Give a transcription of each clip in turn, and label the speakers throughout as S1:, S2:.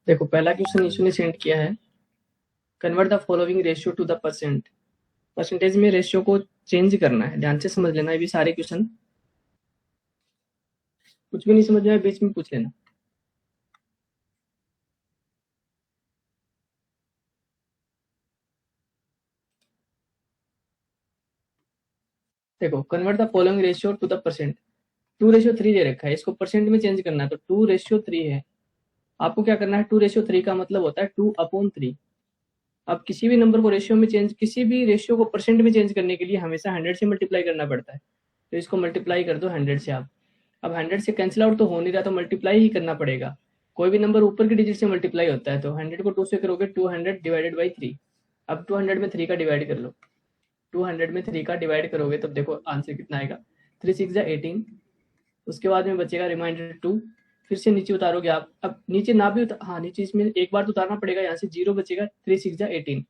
S1: देखो पहला question issue ने सेंड किया है, convert the following ratio two the percent. Percentage में रेशियो को चेंज करना है, ध्यान से समझ लेना। ये भी सारे क्वेश्चन, कुछ भी नहीं समझ में आए बीच में पूछ लेना। देखो convert the following ratio two the percent. 2:3 दे रखा है, इसको परसेंट में चेंज करना है, तो 2:3 है। आपको क्या करना है, 2:3 का मतलब होता है 2/3। अब किसी भी नंबर को रेशियो में चेंज, किसी भी रेशियो को परसेंट में चेंज करने के लिए हमेशा 100 से मल्टीप्लाई करना पड़ता है। तो इसको मल्टीप्लाई कर दो 100 से। आप अब 100 से कैंसिल आउट तो हो नहीं रहा, तो मल्टीप्लाई ही करना पड़ेगा। कोई भी नंबर ऊपर की डिजिट से मल्टीप्लाई होता है, तो 100 को 2 से करोगे 200 डिवाइडेड बाई 3। अब 200 में 3 का डिवाइड कर लो, 200 में 3 का डिवाइड करोगे तब देखो आंसर कितना आएगा, 3 6 18। उसके बाद में बचेगा रिमाइंडर 2। फिर से नीचे उतारोगे आप। अब नीचे ना भी हाँ नीचे इसमें एक बार तो उतारना पड़ेगा, यहाँ से 0 बचेगा, 3 6 18।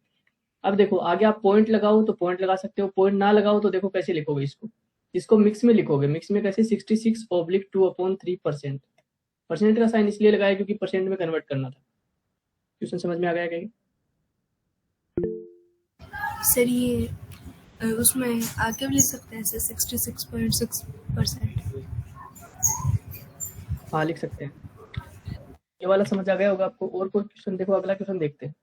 S1: अब देखो आगे आप पॉइंट लगाओ तो पॉइंट लगा सकते हो, पॉइंट ना लगाओ तो देखो कैसे लिखोगे इसको। इसको मिक्स में लिखोगे। मिक्स में कैसे, 66/2/3%। परसेंट का साइन इसलिए लगाया क्योंकि परसेंट में कन्वर्ट करना था। क्वेश्चन समझ में आ गया क्या?
S2: सर ये उसमें आगे भी लिख सकते हैं ऐसे 66.6%।
S1: हाँ लिख सकते हैं। ये वाला समझ आ गया होगा आपको। और कोई क्वेश्चन? देखो अगला क्वेश्चन देखते हैं।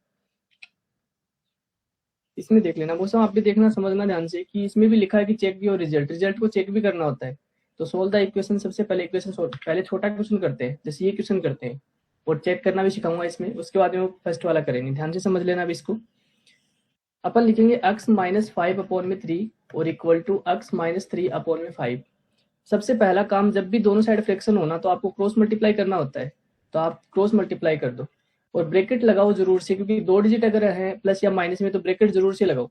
S1: इसमें देख लेना मौसम, आप भी देखना समझना ध्यान से कि इसमें भी लिखा है कि चेक योर रिजल्ट। रिजल्ट को चेक भी करना होता है। तो सोल्व द इक्वेशन, सबसे पहले इक्वेशन सोल्व, पहले छोटा क्वेश्चन करते हैं जैसे ये क्वेश्चन करते हैं, और चेक करना भी सिखाऊंगा इसमें। उसके बाद में वो फर्स्ट वाला करेंगे, ध्यान से समझ लेना अभी इसको। अपन लिखेंगे x-5/3 और इक्वल टू x-3/5। सबसे पहला काम, जब भी दोनों साइड फ्रैक्शन होना तो आपको क्रॉस मल्टीप्लाई करना होता है, तो आप क्रॉस मल्टीप्लाई कर दो और ब्रैकेट लगाओ जरूर से, क्योंकि 2 डिजिट अगर है प्लस या माइनस में तो ब्रैकेट जरूर से लगाओ।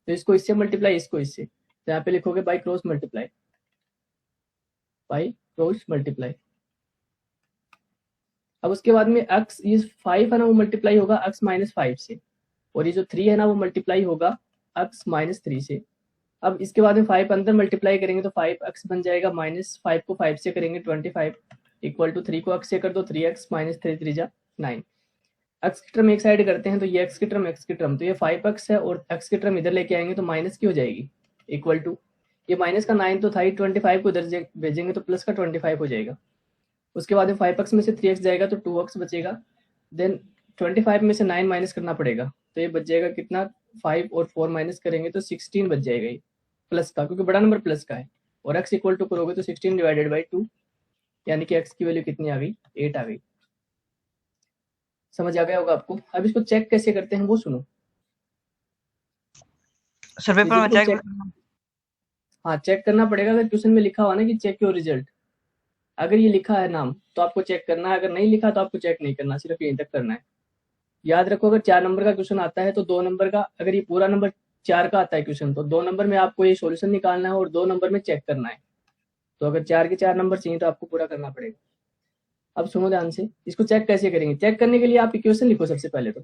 S1: तो इसको इससे मल्टीप्लाई, इसको इससे, तो यहाँ पे लिखोगे by cross multiply, by cross multiply. अब उसके बाद में x, ये 5 है ना वो मल्टीप्लाई होगा x-5 से, और ये जो 3 है ना वो मल्टीप्लाई होगा x-3 से। अब इसके बाद में 5 अंदर मल्टीप्लाई करेंगे तो 5x बन जाएगा, -5 को 5 से करेंगे 25 इक्वल टू 3 को x से कर दो 3x -3 3 जा 9। x की टर्म एक साइड करते हैं तो ये x की टर्म x की टर्म, तो ये 5x है और x की टर्म इधर लेके आएंगे तो माइनस की हो जाएगी, इक्वल टू ये माइनस का 9 तो था ही, 25 को इधर भेजेंगे तो प्लस का 25 हो जाएगा। उसके बाद में 5x में से 3x जाएगा तो 2x बचेगा। देन 25 में से 9 माइनस करना पड़ेगा, तो ये बच जाएगा कितना, 5 और 4 माइनस करेंगे तो 16 बच जाएगा ये प्लस का, क्योंकि बड़ा नंबर प्लस का है। और x इक्वल टू करोगे तो 16 डिवाइडेड बाई 2, यानी कि x की वैल्यू कितनी आ गई, 8 आ गई। समझ आ गया होगा आपको। अब इसको चेक कैसे करते हैं वो सुनो।
S3: सर पेपर में चेक,
S1: हाँ चेक करना पड़ेगा। अगर क्वेश्चन में लिखा हुआ ना कि चेक योर रिजल्ट, अगर ये लिखा है नाम तो आपको चेक करना है, अगर नहीं लिखा तो आपको चेक नहीं करना, सिर्फ यहीं तक करना है। याद रखो अगर 4 नंबर का क्वेश्चन आता है तो 2 नंबर का, अगर ये पूरा नंबर 4 का आता है क्वेश्चन तो 2 नंबर में आपको ये सॉल्यूशन निकालना है और 2 नंबर में चेक करना है। तो अगर 4 के 4 नंबर चाहिए तो आपको पूरा करना पड़ेगा। अब सुनो ध्यान से, इसको चेक कैसे करेंगे। चेक करने के लिए आप इक्वेशन लिखो सबसे पहले। तो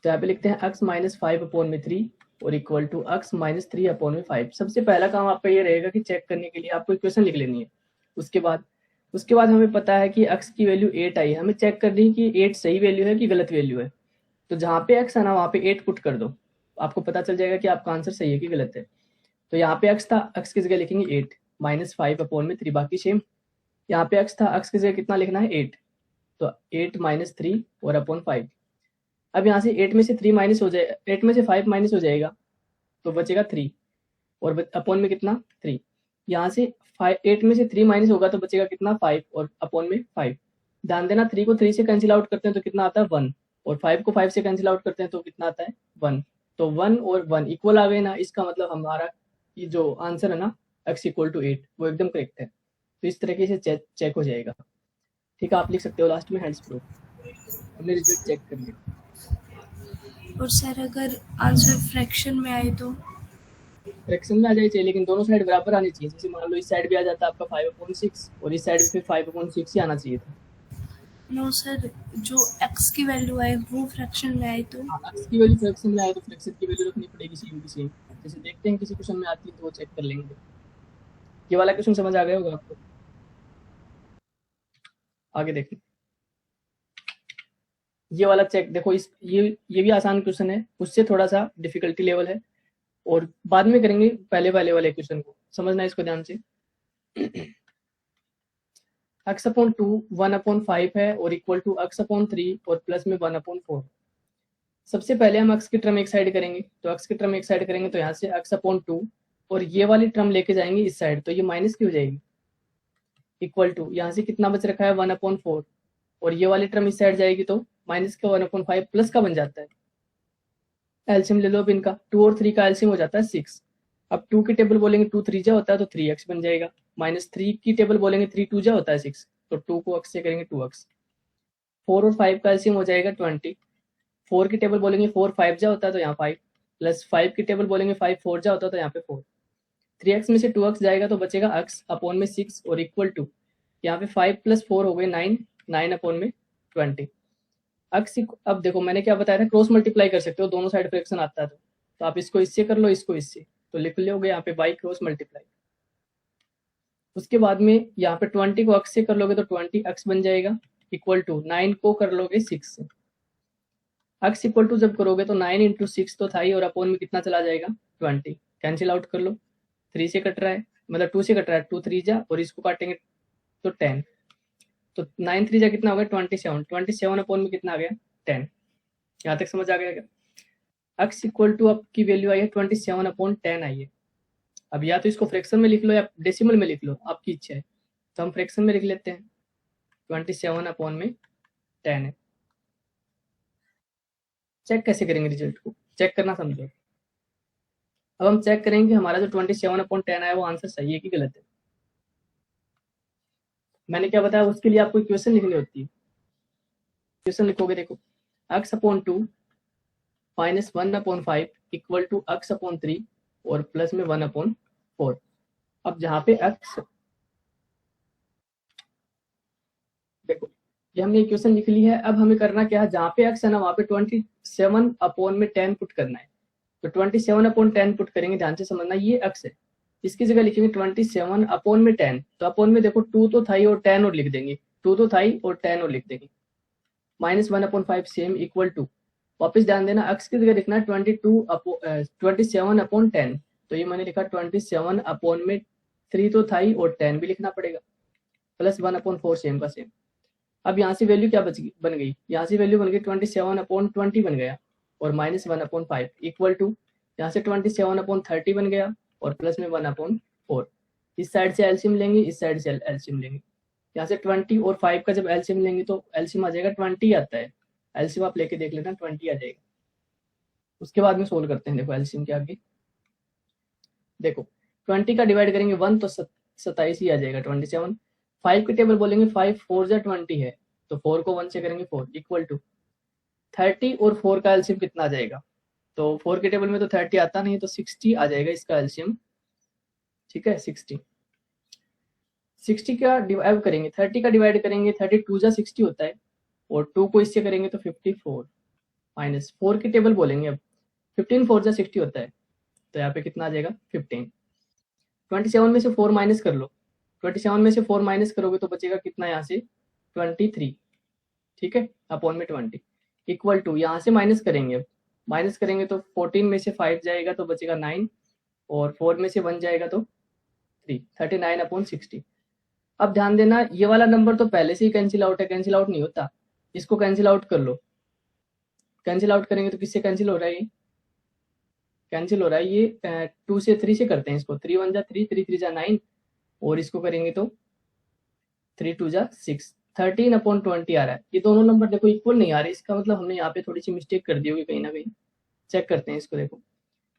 S1: यहाँ पे लिखते हैं x-5/3 और इक्वल टू x-3/5। सबसे पहला काम आपका ये रहेगा कि चेक करने के लिए आपको इक्वेशन लिख लेनी है। उसके बाद हमें पता है कि x की वैल्यू 8 आई, हमें चेक करनी है कि 8 सही वैल्यू है कि गलत वैल्यू है। तो जहाँ पे x है ना वहाँ पे 8 पुट कर दो, आपको पता चल जाएगा कि आपका आंसर सही है कि गलत है। तो यहाँ पे x था, x की जगह लिखेंगे 8 -5/3, बाकी सेम। यहाँ पे x था, x की जगह कितना लिखना है 8, तो 8 -3 और अपॉन 5। अब यहाँ से 8 में से 3 माइनस हो जाए, 8 में से 5 माइनस हो जाएगा तो बचेगा 3, और अपॉन में कितना 3। यहाँ से 8 में से 3 माइनस होगा तो बचेगा कितना 5, और अपॉन में 5। ध्यान देना 3 को 3 से कैंसिल आउट करते हैं तो कितना आता है 1, और 5 को 5 से कैंसिल आउट करते हैं तो कितना आता है 1। तो 1 और 1 इक्वल आ गए ना, इसका मतलब हमारा ये जो आंसर है ना x इक्वल टू 8 वो एकदम करेक्ट है। तो इस तरीके से चेक हो जाएगा। ठीक है, आप लिख सकते हो लास्ट में हैंड्स प्रूफ, हमने रिजल्ट चेक कर लिया।
S2: और सर अगर आंसर फ्रैक्शन में आए तो
S1: फ्रैक्शन में आ जाए चाहिए, लेकिन दोनों साइड बराबर आनी चाहिए। जैसे मान लो इस साइड भी आ जाता आपका 5/6 और इस साइड भी 5/6 ही आना चाहिए था।
S2: नो सर, जो x की वैल्यू आए वो फ्रैक्शन में आए तो
S1: x की वैल्यू फ्रैक्शन में आए तो फ्रैक्शन की वैल्यू रखनी पड़ेगी सेम की सेम। जैसे देखते हैं किसी क्वेश्चन में आती है तो वो चेक कर लेंगे। ये वाला क्वेश्चन समझ आ गया होगा आपको। आगे देखिए, ये वाला चेक देखो, इस ये भी आसान क्वेश्चन है, उससे थोड़ा सा डिफिकल्टी लेवल है, और बाद में करेंगे पहले वाले क्वेश्चन को, समझना इसको ध्यान से। x अपॉन 2 1 अपॉन 5 है और इक्वल टू x अपॉन 3 और प्लस में 1 अपॉन 4। सबसे पहले हम x की टर्म एक साइड करेंगे, तो x की टर्म एक साइड करेंगे तो यहाँ से x अपॉन 2 और ये वाली टर्म लेके जाएंगे इस साइड, तो ये माइनस की हो जाएगी, इक्वल टू यहाँ से कितना बच रखा है 1 अपॉन 4 और ये वाली टर्म इस साइड जाएगी तो माइनस का 1 अपॉन 5 प्लस का बन जाता है। एल्सियम ले लो अब इनका, 2 और 3 का एल्सियम हो जाता है 6। अब 2 की टेबल बोलेंगे 2 3 जा होता है तो 3x बन जाएगा, माइनस 3 की टेबल बोलेंगे 3 2 जा होता है 6, तो 2 को x से करेंगे 2x। 4 और 5 का एल्सियम हो जाएगा 20। 4 की टेबल बोलेंगे 4 5 जा होता है तो यहाँ 5, प्लस 5 की टेबल बोलेंगे 5 4 जा होता है तो यहाँ पे 4। 3x में से 2x जाएगा तो बचेगा x अपॉन में 6 और इक्वल टू यहाँ पे 5 प्लस 4 हो गए 9, 9 अपॉन में 20। x अब देखो मैंने क्या बताया था, क्रॉस मल्टीप्लाई कर सकते हो, दोनों साइड फ्रैक्शन आता है तो आप इसको इससे कर लो, इसको इससे, तो लिख लोगे यहाँ पे बाई क्रॉस मल्टीप्लाई। उसके बाद में यहाँ पे 20 को x से कर लोगे तो 20x बन जाएगा, इक्वल टू 9 को कर लोगे 6 से। x इक्वल टू जब करोगे तो 9 इंटू 6 तो था ही, और अपॉन में कितना चला जाएगा 20, कैंसिल आउट कर लो, 3 से कट रहा है, मतलब 2 से कट रहा है, 2 3 जा और इसको काटेंगे तो 10, तो 9 3 जा कितना हो गया 27, 27 अपॉन में कितना आ गया 10। यहाँ तक समझ आ गया क्या? x इक्वल टू आपकी वैल्यू आई है 27 अपॉन 10 आई है। अब या तो इसको फ्रैक्शन में लिख लो या डेसिमल में लिख लो, आपकी इच्छा है, तो हम फ्रैक्शन में लिख लेते हैं, 27 अपॉन में 10 है। चेक कैसे करेंगे रिजल्ट को, चेक करना समझो। अब हम चेक करेंगे हमारा जो 27 अपॉन 10 आया वो आंसर सही है कि गलत है। मैंने क्या बताया, उसके लिए आपको इक्वेशन लिखनी होती है। इक्वेशन लिखोगे, देखो x upon 2 minus 1 upon 5 equal to x upon 3 और प्लस में 1 अपॉन 4। अब जहाँ पे x, देखो ये हमने इक्वेशन लिख ली है, अब हमें करना क्या है, जहाँ पे x है ना वहाँ पे 27 अपॉन में 10 पुट करना है, तो 27 अपॉन 10 पुट करेंगे, ध्यान से समझना, ये x है, इसकी जगह लिखेंगे 27 अपॉन में 10, तो अपॉन में देखो 2 तो था ही और 10 और लिख देंगे, 2 तो था ही और 10 और लिख देंगे, minus 1 upon 5 same equal to, वापस ध्यान देना x की जगह लिखना है 27 अपॉन 10, तो ये मैंने लिखा 27 अपॉन में 3 तो था ही और 10 भी लिखना पड़ेगा, प्लस 1 अपॉन 4 सेम का सेम। अब यहाँ से वैल्यू क्या बन गई, यहाँ से वैल्यू बन गई 27 अपॉन 20 बन गया और माइनस 1 अपॉन 5 इक्वल टू यहाँ से 27 अपॉन 30 बन गया और प्लस में 1 अपॉन 4। इस साइड से एलसीएम लेंगे, इस साइड से एलसीएम लेंगे, यहाँ से 20 और 5 का जब एलसीएम लेंगे तो एलसीएम आ जाएगा 20 आता है, एलसीएम आप लेके देख लेना 20 आ जाएगा। उसके बाद में सोल्व करते हैं, देखो एलसीएम के आगे, देखो 20 का डिवाइड करेंगे 1 तो 27 ही आ जाएगा 27। 5 की टेबल बोलेंगे 5 4 जा 20 है, तो 4 को 1 से करेंगे 4 इक्वल टू 30 और 4 का एलसीएम कितना आ जाएगा, तो 4 के टेबल में तो 30 आता नहीं, तो 60 आ जाएगा इसका एलसीएम, ठीक है 60 का डिवाइड करेंगे, 30 का डिवाइड करेंगे, 32 जा 60 होता है और 2 को इससे करेंगे तो 54 माइनस 4 की टेबल बोलेंगे, अब 15 4 जा 60 होता है, तो यहाँ पे कितना आ जाएगा 15। 27 में से 4 माइनस कर लो, 27 में से 4 माइनस करोगे तो बचेगा कितना यहाँ से 23, ठीक है अपॉन में 20 इक्वल टू यहाँ से माइनस करेंगे, माइनस करेंगे तो 14 में से 5 जाएगा तो बचेगा 9 और 4 में से 1 जाएगा तो 3, 39 अपॉन 60। अब ध्यान देना ये वाला नंबर तो पहले से ही कैंसिल आउट है, कैंसिल आउट नहीं होता, इसको कैंसिल आउट कर लो, कैंसिल आउट करेंगे तो किससे कैंसिल हो रहा है, ये कैंसिल हो रहा है, ये 2 से 3 से करते हैं इसको, 3 1 जा 3, 3 3 जा 9 और इसको करेंगे तो 3 2 जा 6, 13 अपॉन 20 आ रहा है। ये दोनों नंबर देखो इक्वल नहीं आ रहे, इसका मतलब हमने यहाँ पे थोड़ी सी मिस्टेक कर दी होगी कहीं ना कहीं, चेक करते हैं इसको, देखो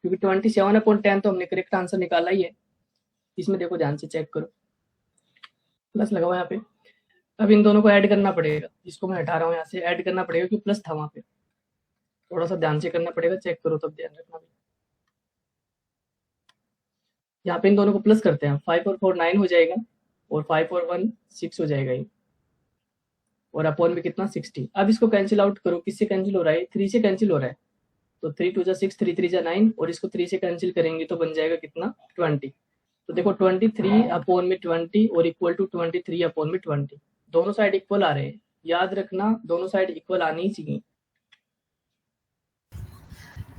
S1: क्योंकि 27 अपॉन 10 तो हमने करेक्ट आंसर निकाला ही है, इसमें देखो ध्यान से चेक करो, प्लस लगा हुआ यहाँ पे, अब इन दोनों को ऐड करना पड़ेगा, जिसको मैं हटा रहा हूँ यहाँ से ऐड करना पड़ेगा क्योंकि प्लस था वहाँ पे, थोड़ा सा ध्यान से करना पड़ेगा, चेक करो तब ध्यान रखना। यहाँ पे इन दोनों को प्लस करते हैं, 5 और 4 9 हो जाएगा और 5 और 1 6 हो जाएगा ये, और अपॉन में कितना 60। अब इसको कैंसिल आउट करो, किससे कैंसिल हो रहा है 3 से कैंसिल हो रहा है, तो 3 2 जा 6, 3 3 जा 9 और इसको 3 से कैंसिल करेंगे तो बन जाएगा कितना 20। तो देखो 23 अपॉन में 20 और इक्वल टू 23 अपॉन में 20, दोनों साइड इक्वल आ रहे हैं, याद रखना दोनों साइड इक्वल आनी ही चाहिए,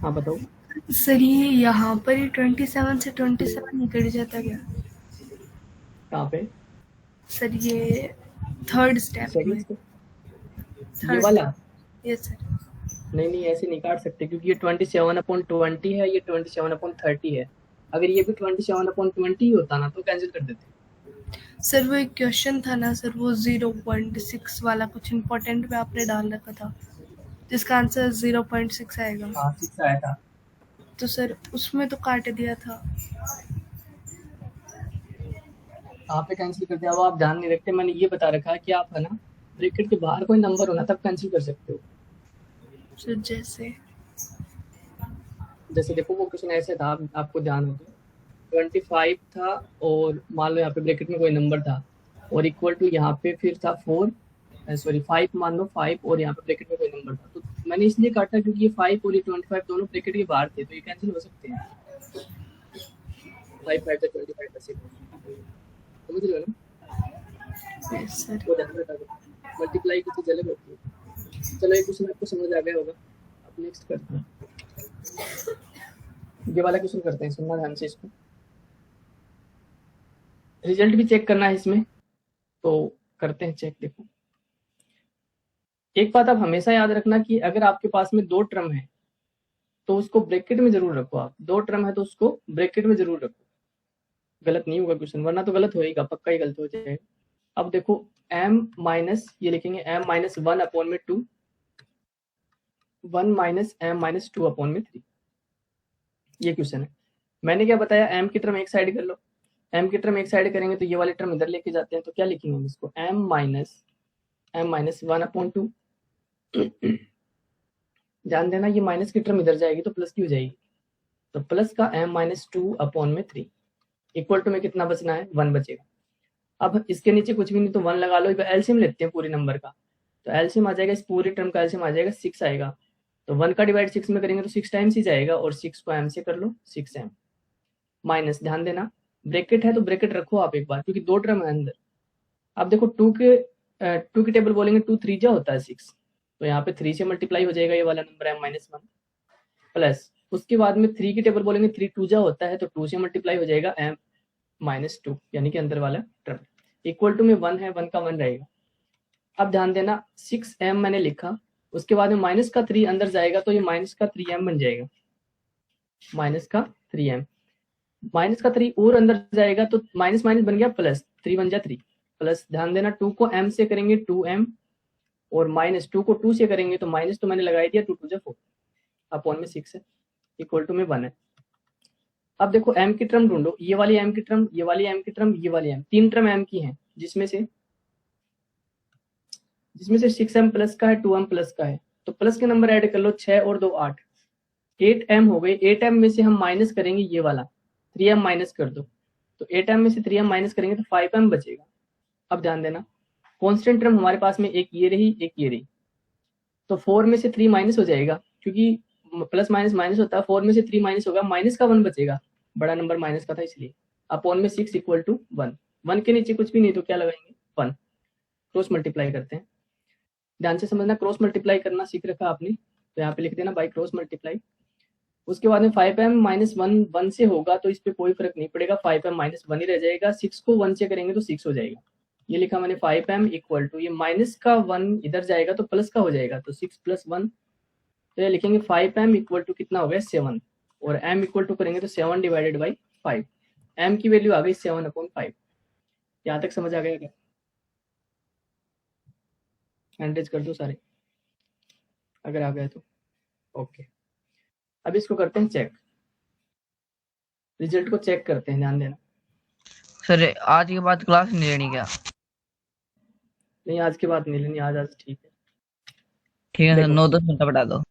S1: हाँ बताओ।
S2: सर ये यहाँ पर ही 27 से 27 निकल जाता क्या?
S1: कहाँ पे?
S2: सर ये थर्ड स्टेप
S1: सेकंड
S2: में।
S1: स्टेप, ये
S2: थर्ड
S1: वाला?
S2: Step, yes sir.
S1: नहीं नहीं, ऐसे नहीं काट सकते क्योंकि ये 27/20 है, ये 27/30 है। अगर ये भी 27/20 होता ना तो कैंसिल कर देते।
S2: सर वो एक क्वेश्चन था ना सर, वो 0.6 वाला कुछ इम्पोर्टेंट पे आपने डाल रखा था, जिसका आंसर 0.6 आएगा।
S1: हाँ 6 आया था।
S2: तो सर उसमें तो काट दिया था।
S1: कहाँ पे कैंसिल कर दिया वो आप ध्यान नहीं रखते। मैंने ये बता रखा है कि आप है ना ब्रैकेट के बाहर कोई नंबर हो ना तब कैंसिल कर सकते हो।
S2: सर जैसे
S1: जैसे देखो वो क्वेश्चन ऐसे था, आपको ध्यान होगा 25 था और मान लो यहाँ पे ब्रैकेट में कोई नंबर था और इक्वल टू यहाँ पे फिर था 4, सॉरी 5, मान लो 5 और यहाँ पे ब्रैकेट में कोई नंबर था, तो मैंने इसलिए काटा क्योंकि ये 5 और ये 25 दोनों ब्रैकेट के बाहर थे, तो ये कैंसिल हो सकते हैं। 5 5 का 25 का 6, समझ रहे हो ना?
S2: Yes sir.
S1: वो ध्यान रखा करो, मल्टीप्लाई की चीज अलग होती है। चलो ये क्वेश्चन आपको समझ आ गया होगा, अब नेक्स्ट करते हैं। ये वाला क्वेश्चन करते हैं, सुनना ध्यान से इसको। रिजल्ट भी चेक करना है इसमें, तो करते हैं चेक। देखो एक बात आप हमेशा याद रखना कि अगर आपके पास में 2 टर्म है तो उसको ब्रैकेट में जरूर रखो। आप 2 टर्म है तो उसको ब्रैकेट में जरूर रखो, गलत नहीं होगा क्वेश्चन, वरना तो गलत होएगा, पक्का ही गलत हो जाएगा। अब देखो m माइनस, ये लिखेंगे m minus 1/2, 1 minus m minus 2/3, ये क्वेश्चन है। मैंने क्या बताया, m की टर्म एक साइड कर लो। m की टर्म एक साइड करेंगे तो ये वाली टर्म इधर लेके जाते हैं, तो क्या लिखेंगे हम इसको, m माइनस 1/2। ध्यान देना ये माइनस की टर्म इधर जाएगी तो प्लस की हो जाएगी, तो प्लस का m माइनस 2/3 इक्वल टू में कितना बचना है, 1 बचेगा। अब इसके नीचे कुछ भी नहीं तो 1 लगा लो। एलसीएम लेते हैं पूरे नंबर का, तो एलसीएम आ जाएगा, इस पूरी टर्म का एलसीएम आ जाएगा 6 आएगा। तो 1 का डिवाइड 6 में करेंगे तो 6 टाइम्स ही जाएगा, और 6 को m से कर लो, 6m माइनस, ध्यान देना ब्रैकेट है तो ब्रैकेट रखो आप एक बार, क्योंकि 2 टर्म है अंदर। अब देखो 2 की टेबल बोलेंगे, 2 3 जा होता है 6, तो यहाँ पे 3 से मल्टीप्लाई हो जाएगा ये वाला नंबर m माइनस 1, प्लस उसके बाद में 3 की टेबल बोलेंगे, 3 2 जा होता है, तो 2 से मल्टीप्लाई हो जाएगा m माइनस 2, यानी कि अंदर वाला टर्म। इक्वल टू में 1 है, 1 का 1 रहेगा। अब ध्यान देना 6m मैंने लिखा, उसके बाद में माइनस का 3 अंदर जाएगा तो ये माइनस का 3m बन जाएगा, माइनस का 3m, माइनस का 3 और अंदर जाएगा तो माइनस माइनस बन गया प्लस, 3 बन जा 3 प्लस। ध्यान देना 2 को m से करेंगे 2m, और माइनस 2 को 2 से करेंगे तो माइनस तो मैंने लगाई दिया, 2 2 जा 4 अपॉन में 6 है, इक्वल टू में 1 है। अब देखो m की टर्म ढूंढो, ये वाली m की टर्म, ये वाली m की टर्म, ये वाली m, 3 टर्म m की हैं, जिसमें से 6m प्लस का है, 2m प्लस का है, तो प्लस के नंबर ऐड कर लो, 6 और 2 8, 8m हो गए। 8m में से हम माइनस करेंगे ये वाला, 3m माइनस कर दो, तो 8m में से 3m माइनस करेंगे तो 5m बचेगा। अब ध्यान देना कांस्टेंट टर्म हमारे पास में एक ये रही, एक ये रही, तो 4 में से 3 माइनस हो जाएगा, क्योंकि प्लस माइनस माइनस होता है, 4 में से 3 माइनस होगा, माइनस का 1 बचेगा, बड़ा नंबर माइनस का था इसलिए, अपॉन में 6 इक्वल टू 1। 1 के नीचे कुछ भी नहीं तो क्या लगाएंगे, 1, क्रॉस मल्टीप्लाई करते हैं। ध्यान से समझना, क्रॉस मल्टीप्लाई करना सीख रखा आपने, तो यहाँ पे लिख देना बाई क्रॉस मल्टीप्लाई। उसके बाद में 5m माइनस 1 1 से होगा तो इस पर कोई फर्क नहीं पड़ेगा, 5m माइनस 1 ही रह जाएगा। 6 को 1 से करेंगे तो 6 हो जाएगा, ये लिखा मैंने 5m इक्वल टू, ये माइनस का 1 इधर जाएगा तो प्लस का हो जाएगा, तो 6 प्लस 1, तो ये लिखेंगे 5m इक्वल टू कितना हो गया 7, और m इक्वल टू करेंगे तो 7 डिवाइडेड बाई 5, m की वैल्यू आ गई 7/5। यहाँ तक समझ आ गया क्या? हैंड कर दो सारे अगर आ गया तो, ओके। अब इसको करते हैं चेक, रिजल्ट को चेक करते हैं, ध्यान देना।
S3: सर आज के बाद क्लास नहीं लेनी क्या?
S1: नहीं आज के बाद नहीं लेनी, आज ठीक है।
S3: ठीक है सर,
S1: देखो
S3: 9-10 मिनट बता दो।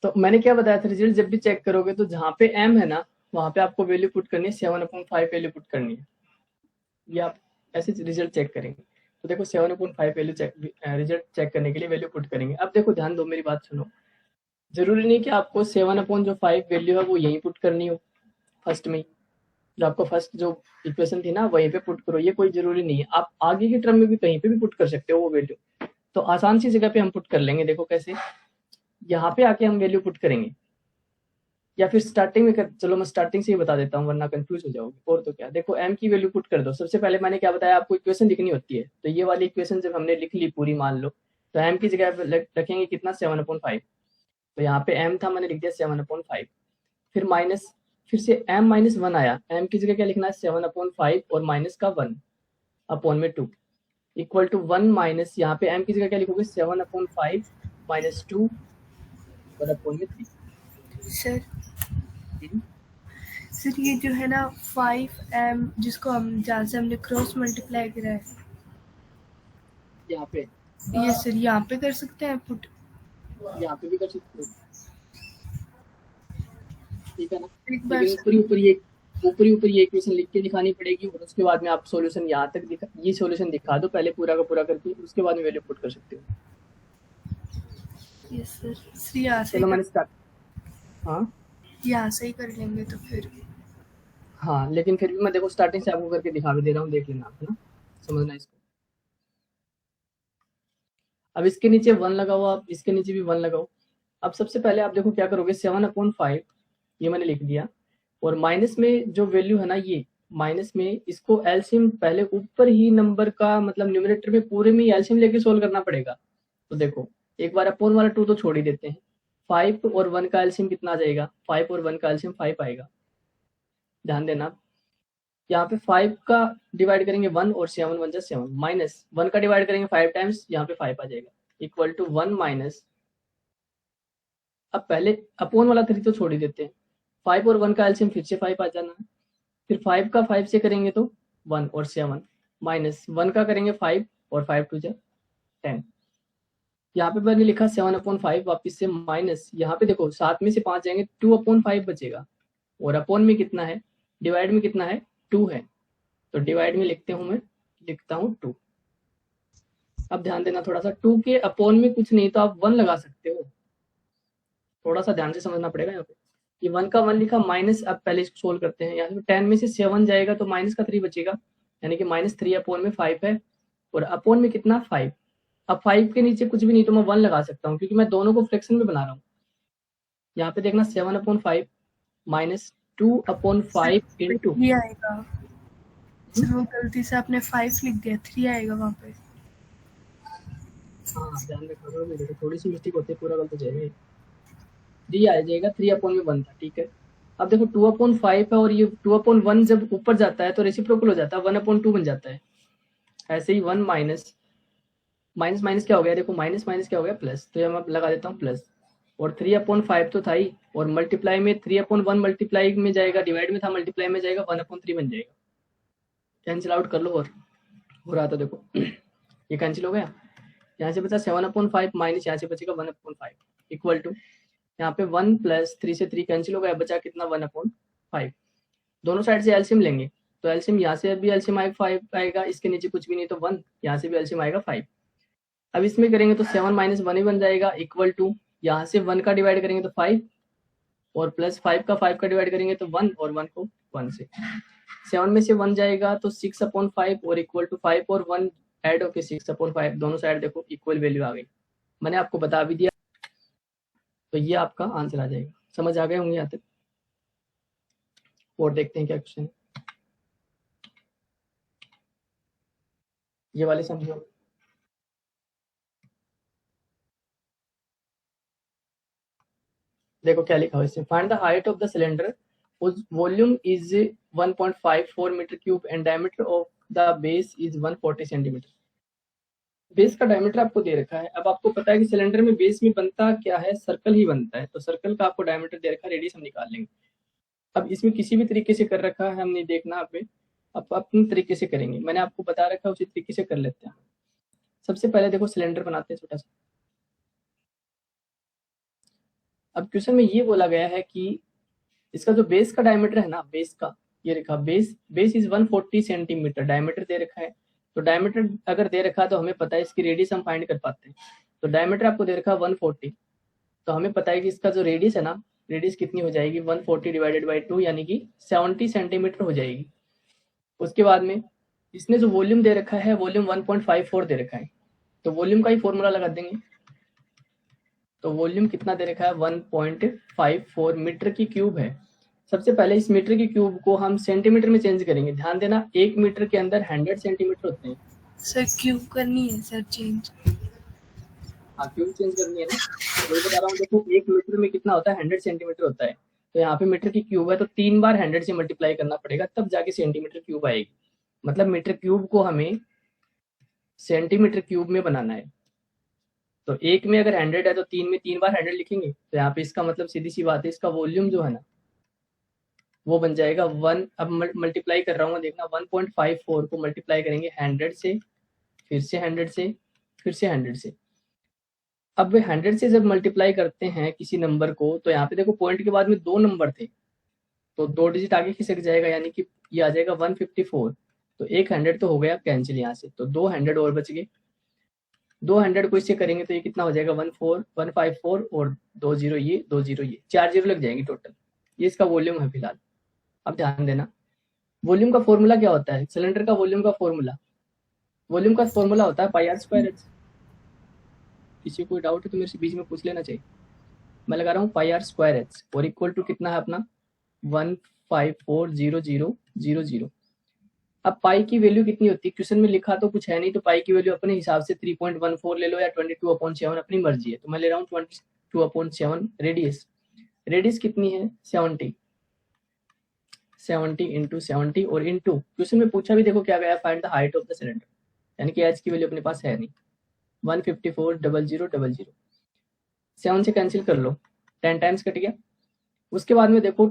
S1: तो मैंने क्या बताया था, रिजल्ट जब भी चेक करोगे तो जहाँ पे m है ना वहाँ पे आपको वैल्यू पुट करनी है, 7/5 वैल्यू पुट करनी है, ये आप ऐसे रिजल्ट चेक करेंगे। तो देखो 7/5 वैल्यू चेक, रिजल्ट चेक करने के लिए वैल्यू पुट करेंगे। अब देखो ध्यान दो, मेरी बात सुनो, जरूरी नहीं कि आपको 7/5 वैल्यू है वो यहीं पुट करनी हो, फर्स्ट में जो आपको फर्स्ट जो इक्वेशन थी ना वहीं पे पुट करो, ये कोई जरूरी नहीं है। आप आगे की टर्म में भी कहीं पे भी पुट कर सकते हो वो वैल्यू, तो आसान सी जगह पे हम पुट कर लेंगे। देखो कैसे, यहाँ पे आके हम वैल्यू पुट करेंगे, या फिर स्टार्टिंग में चलो मैं स्टार्टिंग से ही बता देता हूँ वरना कंफ्यूज हो जाओगे। और तो क्या, देखो m की वैल्यू पुट कर दो। सबसे पहले मैंने क्या बताया आपको, इक्वेशन लिखनी होती है। तो ये वाली इक्वेशन जब हमने लिख ली पूरी मान लो, तो m की जगह पे रखेंगे कितना 7/5। तो यहाँ पे m था, मैंने लिख दिया 7/5। फिर माइनस, फिर से m-1 आया, m की जगह क्या लिखना है 7/5 और माइनस का 1 अपॉन में 2 इक्वल टू 1 माइनस, यहाँ पे m की जगह क्या लिखोगे 7/5 माइनस 2 और अपॉन में 3।
S2: सर सर ये जो है ना 5m जिसको हम जहाँ से हमने क्रॉस मल्टीप्लाई करा है,
S1: यहाँ पे
S2: ये सर यहाँ पे कर सकते हैं पुट?
S1: यहाँ पे भी कर सकते हो, ठीक है ना।
S2: एक बार
S1: लेकिन ऊपरी ये इक्वेशन लिख के दिखानी पड़ेगी, और उसके बाद में आप सॉल्यूशन यहाँ तक ये सॉल्यूशन दिखा दो पहले पूरा का पूरा करके, उसके बाद में वैल्यू पुट कर सकते हो।
S2: यस सर यहाँ से
S1: चलो मैंने स्टार्ट, हाँ
S2: यहाँ से ही कर लेंगे तो फिर।
S1: हाँ, लेकिन फिर भी मैं देखो स्टार्टिंग से आपको करके दिखा भी दे रहा हूँ, देख लेना आप, है ना, समझना इसको। अब इसके नीचे 1 लगाओ, आप इसके नीचे भी 1 लगाओ। अब सबसे पहले आप देखो क्या करोगे, 7/5 ये मैंने लिख दिया, और माइनस में जो वैल्यू है ना, ये माइनस में इसको एलसीएम पहले ऊपर ही नंबर का मतलब न्यूमरेटर में पूरे में एलसीएम लेके सोल्व करना पड़ेगा। तो देखो एक बार अपोन वाला 2 तो छोड़ ही देते हैं, 5 और 1 का एलसीएम कितना आ जाएगा, 5 और 1 का एलसीएम 5 आएगा। ध्यान देना, यहाँ पे 5 का डिवाइड करेंगे 1 और 7 1 जा 7, माइनस 1 का डिवाइड करेंगे 5 टाइम्स, यहाँ पे 5 आ जाएगा, इक्वल टू 1 माइनस, अब पहले अपोन वाला 3 तो छोड़ ही देते हैं, 5 और 1 का एलसीएम फिर से 5 आ जाना है, फिर 5 का 5 से करेंगे तो 1 और 7, माइनस 1 का करेंगे 5 और 5 2 जा 10। यहाँ पे मैंने लिखा 7/5 वापिस से माइनस, यहाँ पे देखो 7 में से 5 जाएंगे 2/5 बचेगा, और अपोन में कितना है, डिवाइड में कितना है 2 है, तो डिवाइड में लिखते हूँ मैं, लिखता हूँ 2। अब ध्यान देना थोड़ा सा, 2 के अपोन में कुछ नहीं तो आप 1 लगा सकते हो, थोड़ा सा ध्यान से समझना पड़ेगा। यहाँ पे ये 1 का 1 लिखा माइनस, अब पहले इसको सोल्व करते हैं। यहाँ पे 10 में से 7 जाएगा तो माइनस का 3 बचेगा, यानी कि -3 अपोन में 5 है, और अपोन में कितना 5। अब 5 के नीचे कुछ भी नहीं तो मैं 1 लगा सकता हूँ, क्योंकि मैं दोनों को फ्रैक्शन में बना रहा हूँ। यहाँ पे देखना 7/5 माइनस 2/5 इंटू,
S2: ये आएगा सर, वो गलती से आपने 5 लिख दिया, 3 आएगा वहाँ पे।
S1: हाँ ध्यान रखना, मेरे थोड़ी सी मिस्टेक होती है, पूरा गलत हो जाएगा, 3 आ जाएगा, 3/1 था, ठीक है। अब देखो 2/5 है, और ये 2/1 जब ऊपर जाता है तो रेसिप्रोकल हो जाता है, 1/2 बन जाता है। ऐसे ही 1 माइनस माइनस माइनस क्या हो गया, देखो माइनस माइनस क्या हो गया प्लस, तो मैं लगा देता हूँ प्लस, और 3/5 तो था ही, और मल्टीप्लाई में 3/1 मल्टीप्लाई में जाएगा, डिवाइड में था मल्टीप्लाई में जाएगा, 1/3 बन जाएगा। कैंसिल आउट कर लो, और हो रहा था देखो ये कैंसिल हो गया, यहाँ से बचा 7/5 माइनस यहाँ से बचेगा 1/5 इक्वल टू, यहाँ पे 1 प्लस 3 से 3 कैंसिल हो गया, बचा कितना 1/5। दोनों साइड से एलसीएम लेंगे, तो एलसीएम यहाँ से भी एलसीएम आएगा 5 आएगा, इसके नीचे कुछ भी नहीं तो 1, यहाँ से भी एलसीएम आएगा 5। अब इसमें करेंगे तो 7 माइनस 1 ही बन जाएगा, इक्वल टू यहाँ से 1 का डिवाइड करेंगे तो 5, और प्लस 5 का डिवाइड करेंगे तो 1, और 1 को 1 से, 7 में से 1 जाएगा तो 6/5, और इक्वल टू 5 और 1 ऐड होके 6/5, दोनों साइड देखो इक्वल वैल्यू आ गई। मैंने आपको बता भी दिया, तो ये आपका आंसर आ जाएगा। समझ आ गए होंगे यहाँ तक, और देखते हैं क्या क्वेश्चन है, ये वाले समझो। देखो क्या लिखा हुआ है इसमें, find the height of the cylinder whose volume is 1.54 metre cube and diameter of the base is 140 centimetre. Base का डायमीटर आपको दे रखा है। अब आपको पता है कि सिलेंडर में बेस में बनता क्या है, सर्कल ही बनता है, तो सर्कल का आपको डायमीटर दे रखा है, रेडियस हम निकाल लेंगे। अब इसमें किसी भी तरीके से कर रखा है, हमने देखना आप अपने तरीके से करेंगे, मैंने आपको बता रखा है उसी तरीके से कर लेते हैं। सबसे पहले देखो सिलेंडर बनाते हैं छोटा सा। अब क्वेश्चन में ये बोला गया है कि इसका जो बेस का डायमीटर है ना, बेस का ये रखा, बेस इज 140 सेंटीमीटर, डायमीटर दे रखा है। तो डायमीटर अगर दे रखा है तो हमें पता है इसकी रेडियस हम फाइंड कर पाते हैं। तो डायमीटर आपको दे रखा है 140, तो हमें पता है कि इसका जो रेडियस है ना, रेडियस कितनी हो जाएगी 140 डिवाइडेड बाई 2, यानी कि 70 सेंटीमीटर हो जाएगी। उसके बाद में इसने जो वॉल्यूम दे रखा है, वॉल्यूम 1.54 दे रखा है, तो वॉल्यूम का ही फॉर्मूला लगा देंगे। तो वॉल्यूम कितना दे रखा है 1.54 मीटर की क्यूब है। सबसे पहले इस मीटर की क्यूब को हम सेंटीमीटर में चेंज करेंगे। ध्यान देना 1 मीटर के अंदर 100 सेंटीमीटर होते हैं।
S2: सर क्यूब करनी है सर चेंज।
S1: हाँ क्यूब चेंज करनी है ना, वही बता रहा हूँ। देखो 1 मीटर में कितना होता है 100 सेंटीमीटर होता है, तो यहाँ पे मीटर की क्यूब है तो 3 बार 100 से मल्टीप्लाई करना पड़ेगा तब जाके सेंटीमीटर क्यूब आएगी। मतलब मीटर क्यूब को हमें सेंटीमीटर क्यूब में बनाना है। तो 1 में अगर 100 है तो 3 में 3 बार 100 लिखेंगे, तो यहाँ पे इसका मतलब सीधी सी बात है इसका वॉल्यूम जो है ना वो बन जाएगा 1। अब मल्टीप्लाई कर रहा हूँ, देखना 1.54 को मल्टीप्लाई करेंगे 100 से, फिर से 100 से, फिर से 100 से। अब 100 से जब मल्टीप्लाई करते हैं किसी नंबर को, तो यहाँ पे देखो पॉइंट के बाद में 2 नंबर थे, तो 2 डिजिट आगे खिसक जाएगा, यानी कि ये आ जाएगा 154। तो एक 100 तो हो गया कैंसिल यहाँ से, तो 2 100 और बच गए। 2 100 को इससे करेंगे तो ये कितना हो जाएगा 154 और 2 0 ये 2 0 ये 4 0 लग जाएंगे टोटल। ये इसका वॉल्यूम है फिलहाल। अब ध्यान देना वॉल्यूम का फॉर्मूला क्या होता है, सिलेंडर का वॉल्यूम का फॉर्मूला होता है पाई आर स्क्वायर एच। किसी को डाउट है तो मेरे से बीच में पूछ लेना चाहिए। मैं लगा रहा हूँ पाई आर स्क्वायर एच और इक्वल टू कितना है अपना 1540000। अब पाई की वैल्यू कितनी होती है, क्वेश्चन में लिखा तो कुछ है नहीं, तो पाई की वैल्यू अपने हिसाब से 3.14 ले लो या 22/7, अपनी मर्जी है। तो मैं ले रहा हूँ 22/7 रेडियस कितनी है 70 इंटू 70 और इंटू क्वेश्चन में पूछा भी देखो क्या गया, find the height of the cylinder, यानी कि एच की वैल्यू अपने पास है नहीं, 154,000 7 से कैंसिल कर लो, 10 टाइम्स कट गया। उसके बाद में देखो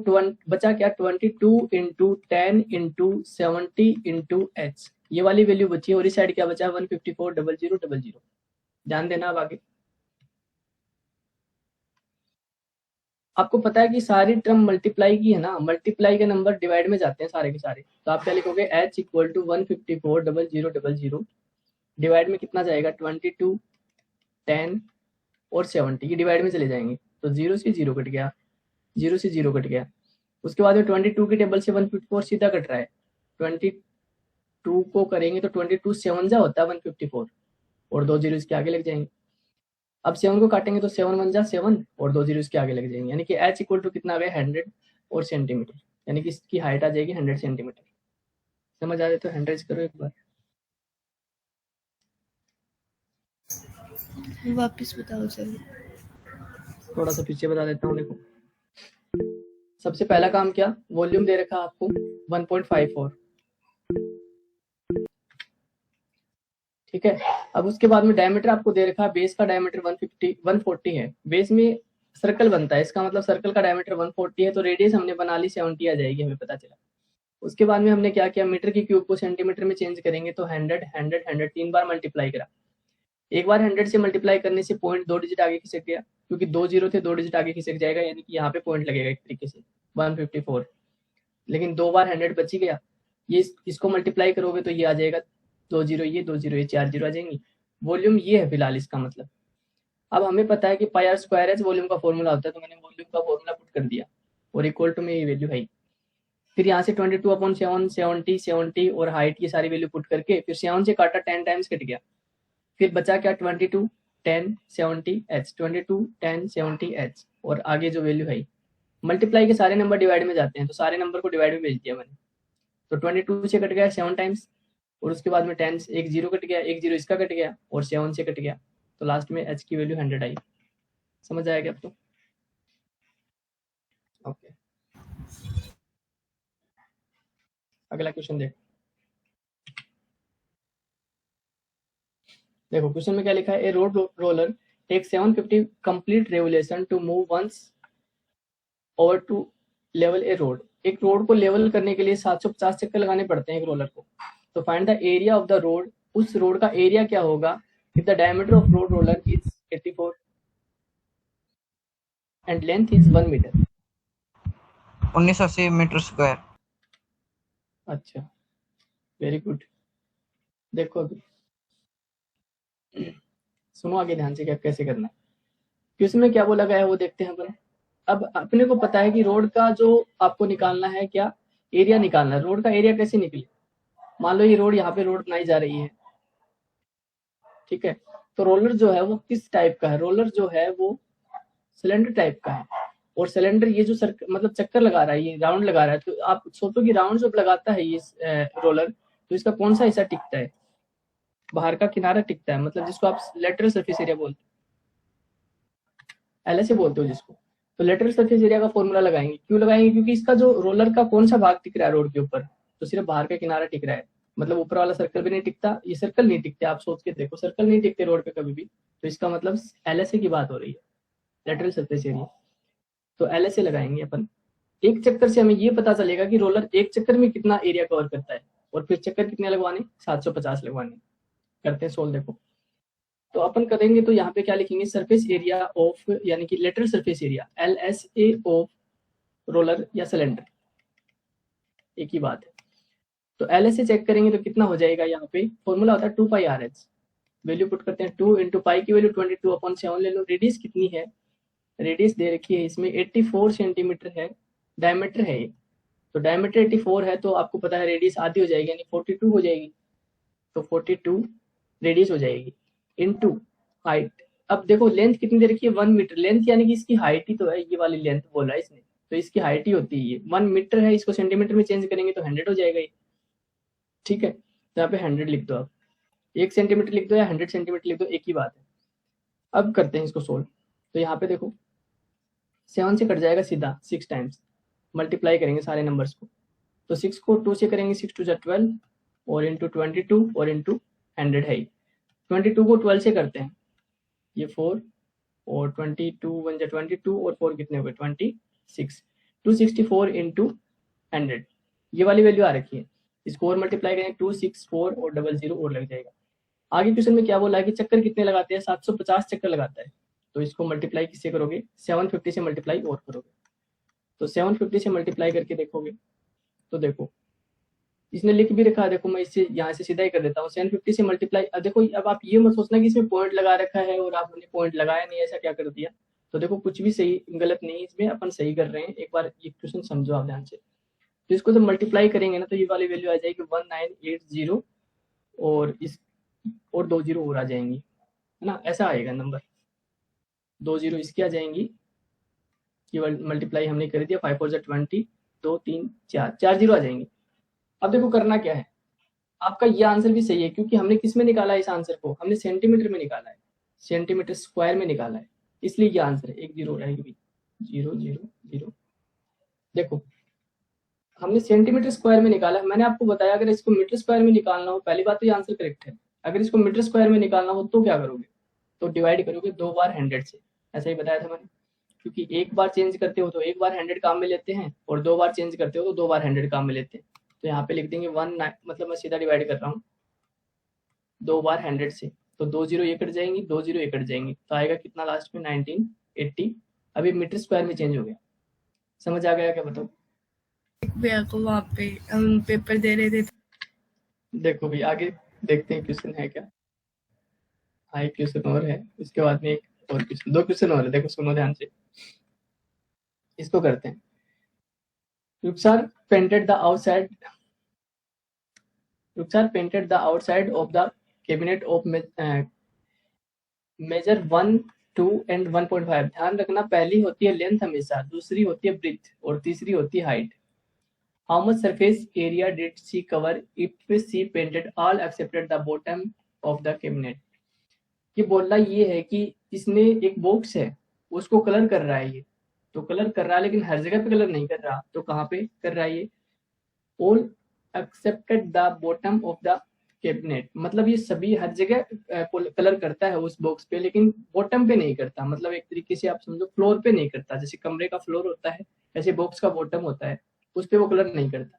S1: बचा क्या 22 इंटू 10 इंटू 70 इंटू एच, ये वाली वैल्यू बची है, और इस साइड क्या बचा 154,000। ध्यान देना अब आगे। आपको पता है कि सारी टर्म मल्टीप्लाई की है ना, मल्टीप्लाई के नंबर डिवाइड में जाते हैं सारे के सारे, तो आप क्या लिखोगे h इक्वल टू 154,000 डिवाइड में कितना जाएगा 22 10 और 70, ये डिवाइड में चले जाएंगे, तो 0 से 0 कट गया, 0 से 0 कट गया। उसके बाद में 22 की टेबल से 154 सीधा कट रहा है, 22 को करेंगे तो 22 7 जा होता है 154 और 2 जीरो इसके आगे लग जाएंगे। अब 7 को काटेंगे तो 7 1 जा 7 और 2 जीरो इसके आगे लग जाएंगे, यानी कि h इक्वल टू कितना आ गया 100 और सेंटीमीटर, यानी कि इसकी हाइट आ जाएगी 100 सेंटीमीटर। समझ आ जाए तो हैंड रेज करो एक बार।
S2: वापस बताओ सर।
S1: थोड़ा सा पीछे बता देता हूँ। देखो सबसे पहला काम क्या, वॉल्यूम दे रखा आपको 1.54, ठीक है। अब उसके बाद में डायमीटर आपको दे रखा है, बेस का डायमीटर 140 है, बेस में सर्कल बनता है, इसका मतलब सर्कल का डायमीटर 140 है, तो रेडियस हमने बना ली 70 आ जाएगी, हमें पता चला। उसके बाद में हमने क्या किया, मीटर की क्यूब को सेंटीमीटर में चेंज करेंगे, तो 100 3 बार मल्टीप्लाई करा। एक बार 100 से मल्टीप्लाई करने से पॉइंट 2 डिजिट आगे खिसक गया, क्योंकि 2 जीरो थे, 2 डिजिट आगे खिसक जाएगा, यानी कि यहाँ पे पॉइंट लगेगा एक तरीके से 154, लेकिन 2 बार 100 बच ही गया। ये इसको मल्टीप्लाई करोगे तो ये आ जाएगा 2 जीरो ये 2 जीरो ये 4 जीरो आ जाएंगी। वॉल्यूम ये है फिलहाल इसका मतलब। अब हमें पता है कि पाई आर स्क्वायर एच वॉल्यूम का फॉर्मूला होता है, तो मैंने वॉल्यूम का फॉर्मूला पुट कर दिया और इक्वल टू में ये वैल्यू है। फिर यहाँ से 22/7 70 70 और हाइट की सारी वैल्यू पुट करके फिर 7 से काटा 10 टाइम्स कट गया, फिर बचा क्या 22 10 70 एच 22 10 70 एच, और आगे जो वैल्यू है मल्टीप्लाई के सारे नंबर डिवाइड में जाते हैं, तो सारे नंबर को डिवाइड में भेज दिया मैंने, तो 22 से कट गया 7 टाइम्स, और उसके बाद में 10 एक जीरो कट गया, एक जीरो इसका कट गया और 7 से कट गया, तो लास्ट में h की वैल्यू 100 आई। समझ आएगा आपको? ओके, अगला क्वेश्चन देखो क्वेश्चन में क्या लिखा है, a road roller take 750 complete revolution to move once over to level a road. एक रोड को लेवल करने के लिए 750 चक्कर लगाने पड़ते हैं एक रोलर को, तो find the area of the road, उस रोड का एरिया क्या होगा if the diameter of road roller is 84 and length is 1 metre.
S3: 1980 metre square.
S1: अच्छा वेरी गुड। देखो अभी सुनो आगे ध्यान से क्या कैसे करना है, क्वेश्चन में क्या बोला गया है वो देखते हैं अपन। अब अपने को पता है कि रोड का जो आपको निकालना है क्या, एरिया निकालना है। रोड का एरिया कैसे निकले, मान लो ये रोड यहाँ पे रोड बनाई जा रही है, ठीक है, तो रोलर जो है वो किस टाइप का है, रोलर जो है वो सिलेंडर टाइप का है, और सिलेंडर ये जो मतलब चक्कर लगा रहा है, ये राउंड लगा रहा है, तो आप सोचो कि राउंड जब लगाता है ये रोलर, तो इसका कौन सा हिस्सा टिकता है? बाहर का किनारा टिकता है, मतलब जिसको आप लेटरल सरफेस एरिया बोलते हो, LSA बोलते हो जिसको। तो लेटरल सरफेस एरिया का फॉर्मूला लगाएंगे, क्यों लगाएंगे? क्योंकि इसका जो रोलर का कौन सा भाग टिक रहा है रोड के ऊपर, तो सिर्फ बाहर का किनारा टिक रहा है, मतलब ऊपर वाला सर्कल भी नहीं टिकता, ये सर्कल नहीं टिकते, आप सोच के देखो सर्कल नहीं टिकते रोड पे कभी भी, तो इसका मतलब LSA की बात हो रही है, लेटरल सरफेस एरिया। तो LSA लगाएंगे अपन। एक चक्कर से हमें ये पता चलेगा कि रोलर एक चक्कर में कितना एरिया कवर करता है, और फिर चक्कर कितने लगवाने? 750 लगवाने। करते हैं सोल्व, देखो। तो अपन करेंगे तो यहाँ पे क्या लिखेंगे? सरफेस एरिया ऑफ, यानी कि lateral surface area, LSA of roller या सिलेंडर, एक ही बात है। तो LSA चेक करेंगे तो कितना हो जाएगा? यहाँ पे फॉर्मूला होता है 2πRH, वैल्यू पुट करते हैं 2 इंटू पाई की वैल्यू 22/7 ले लो। रेडियस कितनी है? रेडियस दे रखी है इसमें 84 सेंटीमीटर है, डायमीटर है ये, तो डायमीटर 84 है, तो आपको पता है रेडियस आधी हो जाएगी, यानी 42 हो जाएगी, तो 42 रेडियस हो जाएगी, इनटू हाइट। अब देखो लेंथ कितनी दे रखी है? 1 मीटर लेंथ, यानी कि इसकी हाइट ही तो है, ये वाली लेंथ बोला है इसने, तो इसकी हाइट ही होती है ये। 1 मीटर है, इसको सेंटीमीटर में चेंज करेंगे तो 100 हो जाएगा ये, ठीक है। तो यहाँ पे 100 लिख दो आप, 1 सेंटीमीटर लिख दो या 100 सेंटीमीटर लिख दो, एक ही बात है। अब करते हैं इसको सोल्व। तो यहाँ पे देखो 7 से कट जाएगा सीधा 6 टाइम्स, मल्टीप्लाई करेंगे सारे नंबर्स को, तो 6 को 2 से करेंगे, 6 2 12 और इंटू 22 और इंटू 100 है। 22 को 12 से करते हैं, ये 4 और 22 1 जा 22 और 4 कितने हो गए? 26, 264 इंटू 100, ये वाली वैल्यू आ रखी है। इसको और मल्टीप्लाई करेंगे 264 और 00 और लग जाएगा। आगे क्वेश्चन में क्या बोला है कि चक्कर कितने लगाते हैं? 750 चक्कर लगाता है, तो इसको मल्टीप्लाई किससे करोगे? 750 से मल्टीप्लाई और करोगे, तो 750 से मल्टीप्लाई करके देखोगे तो देखो इसने लिख भी रखा है, देखो मैं इससे यहाँ से सीधा ही कर देता हूँ, 750 से मल्टीप्लाई। अब देखो, अब आप ये मत सोचना कि इसमें पॉइंट लगा रखा है और आपने पॉइंट लगाया नहीं, ऐसा क्या कर दिया। तो देखो कुछ भी सही गलत नहीं, इसमें अपन सही कर रहे हैं, एक बार ये क्वेश्चन समझो आप ध्यान से। तो इसको जब मल्टीप्लाई करेंगे ना, तो ये वाली वैल्यू आ जाएगी 1980 और इस और 2 जीरो और आ जाएंगी, है ना, ऐसा आएगा नंबर। 2 जीरो इसकी आ जाएंगी, ये मल्टीप्लाई हमने कर दिया, 5 4 जा 20, 2 3 4 जीरो आ जाएंगे। अब देखो करना क्या है, आपका ये आंसर भी सही है, क्योंकि हमने किस में निकाला है इस आंसर को? हमने सेंटीमीटर में निकाला है, सेंटीमीटर स्क्वायर में निकाला है, इसलिए ये आंसर है। 1 जीरो रहेगी, 0 0 0। देखो हमने सेंटीमीटर स्क्वायर में निकाला है, मैंने आपको बताया अगर इसको मीटर स्क्वायर में निकालना हो, पहली बात तो ये आंसर करेक्ट है। अगर इसको मीटर स्क्वायर में निकालना हो तो क्या करोगे? तो डिवाइड करोगे 2 बार 100 से, ऐसा ही बताया था मैंने, क्योंकि एक बार चेंज करते हो तो एक बार 100 काम में लेते हैं, और 2 बार चेंज करते हो तो 2 बार 100 काम में लेते हैं। तो यहाँ पे लिख देंगे 1, मतलब मैं सीधा डिवाइड कर रहा हूँ 2 बार 100 से, तो 2 जीरो ये कट जाएंगी, 2 जीरो ये कट जाएंगी, तो आएगा कितना लास्ट में? 1980। अभी मीटर स्क्वायर में चेंज हो गया, समझ आ गया क्या? बताओ।
S2: भैया को वहाँ पे हम पेपर दे रहे थे,
S1: देखो भी आगे देखते हैं क्वेश्चन है क्या। हाँ एक क्वेश्चन और है, उसके बाद में एक और क्वेश्चन, 2 क्वेश्चन और है, देखो सुनो ध्यान से, इसको करते हैं। Rukhsar painted the outside of the cabinet of measure 1 2 and 1.5। ध्यान रखना, पहली होती है लेंथ हमेशा, दूसरी होती है ब्रेथ और तीसरी होती है height. How much surface area did she cover if she painted all accepted the bottom of the cabinet. ये बोलना ये है कि इसने एक बॉक्स है, उसको कलर कर रहा है, ये तो कलर कर रहा है, लेकिन हर जगह पे कलर नहीं कर रहा, तो कहाँ पे कर रहा है ये? All accepted the bottom of the cabinet, मतलब ये सभी हर जगह कलर करता है उस बॉक्स पे, लेकिन बॉटम पे नहीं करता, मतलब एक तरीके से आप समझो फ्लोर पे नहीं करता, जैसे कमरे का फ्लोर होता है ऐसे बॉक्स का बॉटम होता है, उस पे वो कलर नहीं करता।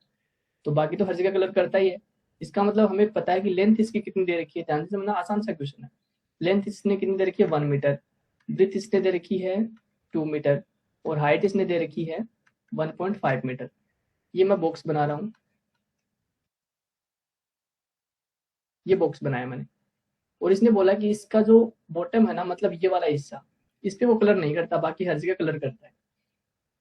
S1: तो बाकी तो हर जगह कलर करता ही है। इसका मतलब हमें पता है कि लेंथ इसकी कितनी दे रखी है, ध्यान से समझना, आसान सा क्वेश्चन है। लेंथ इसने कितनी दे रखी है? 1 मीटर, ब्रेथ इसने दे रखी है 2 मीटर और हाइट इसने दे रखी है 1.5 मीटर। ये मैं बॉक्स बना रहा हूँ, ये बॉक्स बनाया मैंने, और इसने बोला कि इसका जो बॉटम है ना, मतलब ये वाला हिस्सा, इस पे वो कलर नहीं करता, बाकी हर जगह कलर करता है।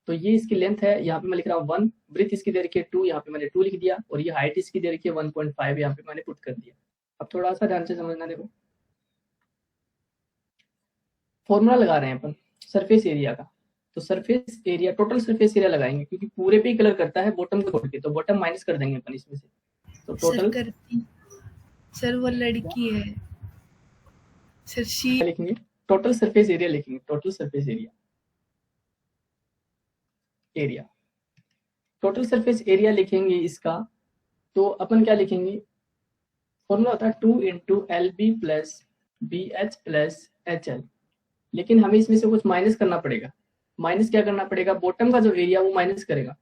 S1: तो ये इसकी लेंथ है, यहाँ पे मैं लिख रहा हूँ 1, ब्रेथ इसकी दे रखी है 2, यहाँ पे मैंने 2 लिख दिया, और ये हाइट इसकी दे रखी है 1.5, यहाँ पे मैंने पुट कर दिया। अब थोड़ा सा ध्यान से समझना, देखो फॉर्मूला लगा रहे हैं अपन, सरफेस एरिया का। तो surface area, total surface area लगाएंगे क्योंकि पूरे पे ही कलर करता है बॉटम को छोड़ के, तो बॉटम माइनस कर देंगे अपन इसमें से। तो
S2: सर
S1: टोटल
S2: करती, सर वो लड़की है सर, शी।
S1: क्या लिखेंगे? टोटल सरफेस एरिया लिखेंगे, total surface area, area, total surface area लिखेंगे इसका। तो अपन क्या लिखेंगे? फॉर्मूला होता है 2 into L B plus B H plus H L. लेकिन हमें इसमें से कुछ माइनस करना पड़ेगा। माइनस क्या करना पड़ेगा? बॉटम का जो एरिया वो माइनस करेगा।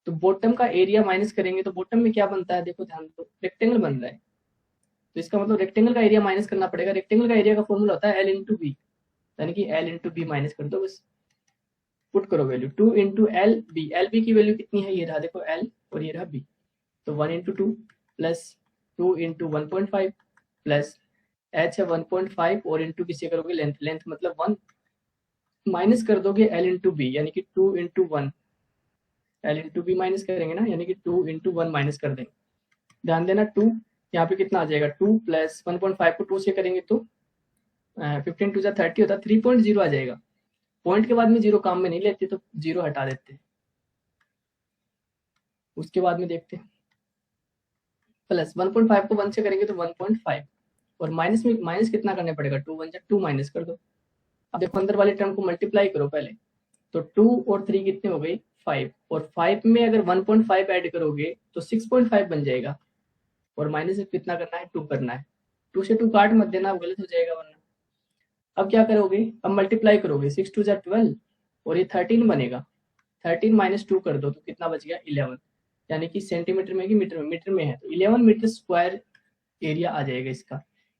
S1: तो बॉटम का एरिया माइनस करेंगे तो बॉटम में क्या बनता है? देखो ध्यान दो, रेक्टेंगल बन रहा है। तो इसका मतलब रेक्टेंगल का एरिया माइनस करना पड़ेगा। रेक्टेंगल का एरिया का फॉर्मूला होता है एल इंटू बी, यानी कि एल इंटू बी माइनस कर दो, बस पुट करो value 2 into L B. L B की वैल्यू कितनी है? ये रहा देखो एल, और ये रहा बी। तो 1 into 2 plus 2 into 1.5 plus H है 1.5 और इंटू किससे करोगे? लेंथ, लेंथ मतलब 1, माइनस कर दोगे एल इंटू बी, यानी कि 2 into 1, L into B minus करेंगे ना, यानी कि 2 इंटू 1 माइनस कर देंगे। ध्यान देना 2 यहाँ पे कितना आ जाएगा? 2 प्लस 1.5 को 2 से करेंगे तो 15 टू 30 होता है, 3.0 आ जाएगा। पॉइंट के बाद में जीरो काम में नहीं लेते तो जीरो हटा देते हैं। उसके बाद में देखते हैं प्लस 1.5 को 1 से करेंगे तो 1.5, और माइनस में माइनस कितना करने पड़ेगा? 2 1 2 माइनस कर दो। अब देखो अंदर वाले टर्म को मल्टीप्लाई करो पहले, तो 2 और 3 कितने हो गई? 5, और 5 में अगर 1.5 ऐड करोगे तो 6.5 बन जाएगा, और माइनस में कितना करना है? 2 करना है। 2 से 2 काट मत देना, गलत हो जाएगा वरना। अब क्या करोगे? अब मल्टीप्लाई करोगे, 6 2 12 और ये 13 बनेगा। 13 माइनस 2 कर दो तो कितना बच गया? 11, यानी कि सेंटीमीटर में कि मीटर में? मीटर में है तो 11 मीटर स्क्वायर एरिया आ जाएगा इसका।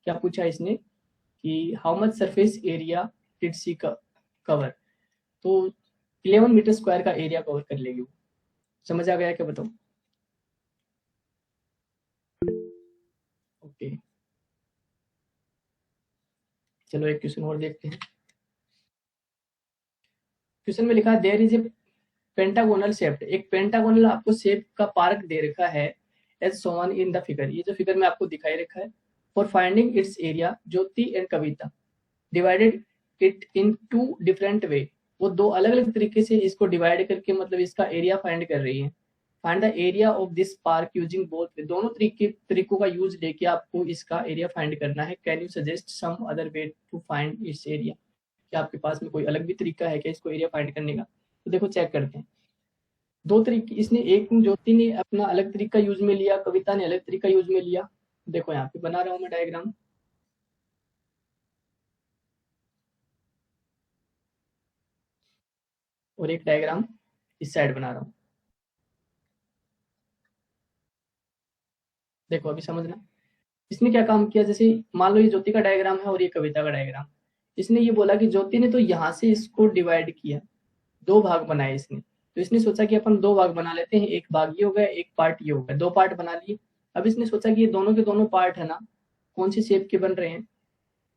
S1: क्या पूछा इसने कि how much surface area did she cover? तो 11 मीटर स्क्वायर का एरिया कवर कर लेगी वो। समझ आ गया क्या? बताओ। ओके, चलो एक क्वेश्चन और देखते हैं। क्वेश्चन में लिखा है there is a pentagonal shape. एक पेंटागोनल आपको शेप का पार्क दे रखा है as shown in the figure. ये जो फिगर में आपको दिखाई रखा है। For finding its area Jyoti and Kavita divided it in 2 different way. वो 2 अलग अलग तरीके से इसको डिवाइड करके मतलब इसका एरिया फाइंड कर रही है। Find the area of this park using both. दोनों तरीकों का यूज लेके आपको इसका एरिया फाइंड करना है। Can you suggest some other way to find its area? क्या आपके पास में कोई अलग भी तरीका है क्या इसको एरिया फाइंड करने का? तो देखो चेक करते हैं। 2 तरीके इसने, एक ज्योति ने अपना अलग तरीका यूज में लिया, कविता ने अलग तरीका यूज में लिया। देखो यहाँ पे बना रहा हूं मैं डायग्राम, और एक डायग्राम इस साइड बना रहा हूँ। देखो अभी समझना इसने क्या काम किया। जैसे मान लो ये ज्योति का डायग्राम है और ये कविता का डायग्राम। इसने ये बोला कि ज्योति ने तो यहाँ से इसको डिवाइड किया, 2 भाग बनाए इसने। तो इसने सोचा कि अपन 2 भाग बना लेते हैं, एक भाग ये हो गया, एक पार्ट ये हो गया, 2 पार्ट बना लिए। अब इसने सोचा कि ये दोनों के दोनों पार्ट है ना, कौन सी शेप के बन रहे हैं?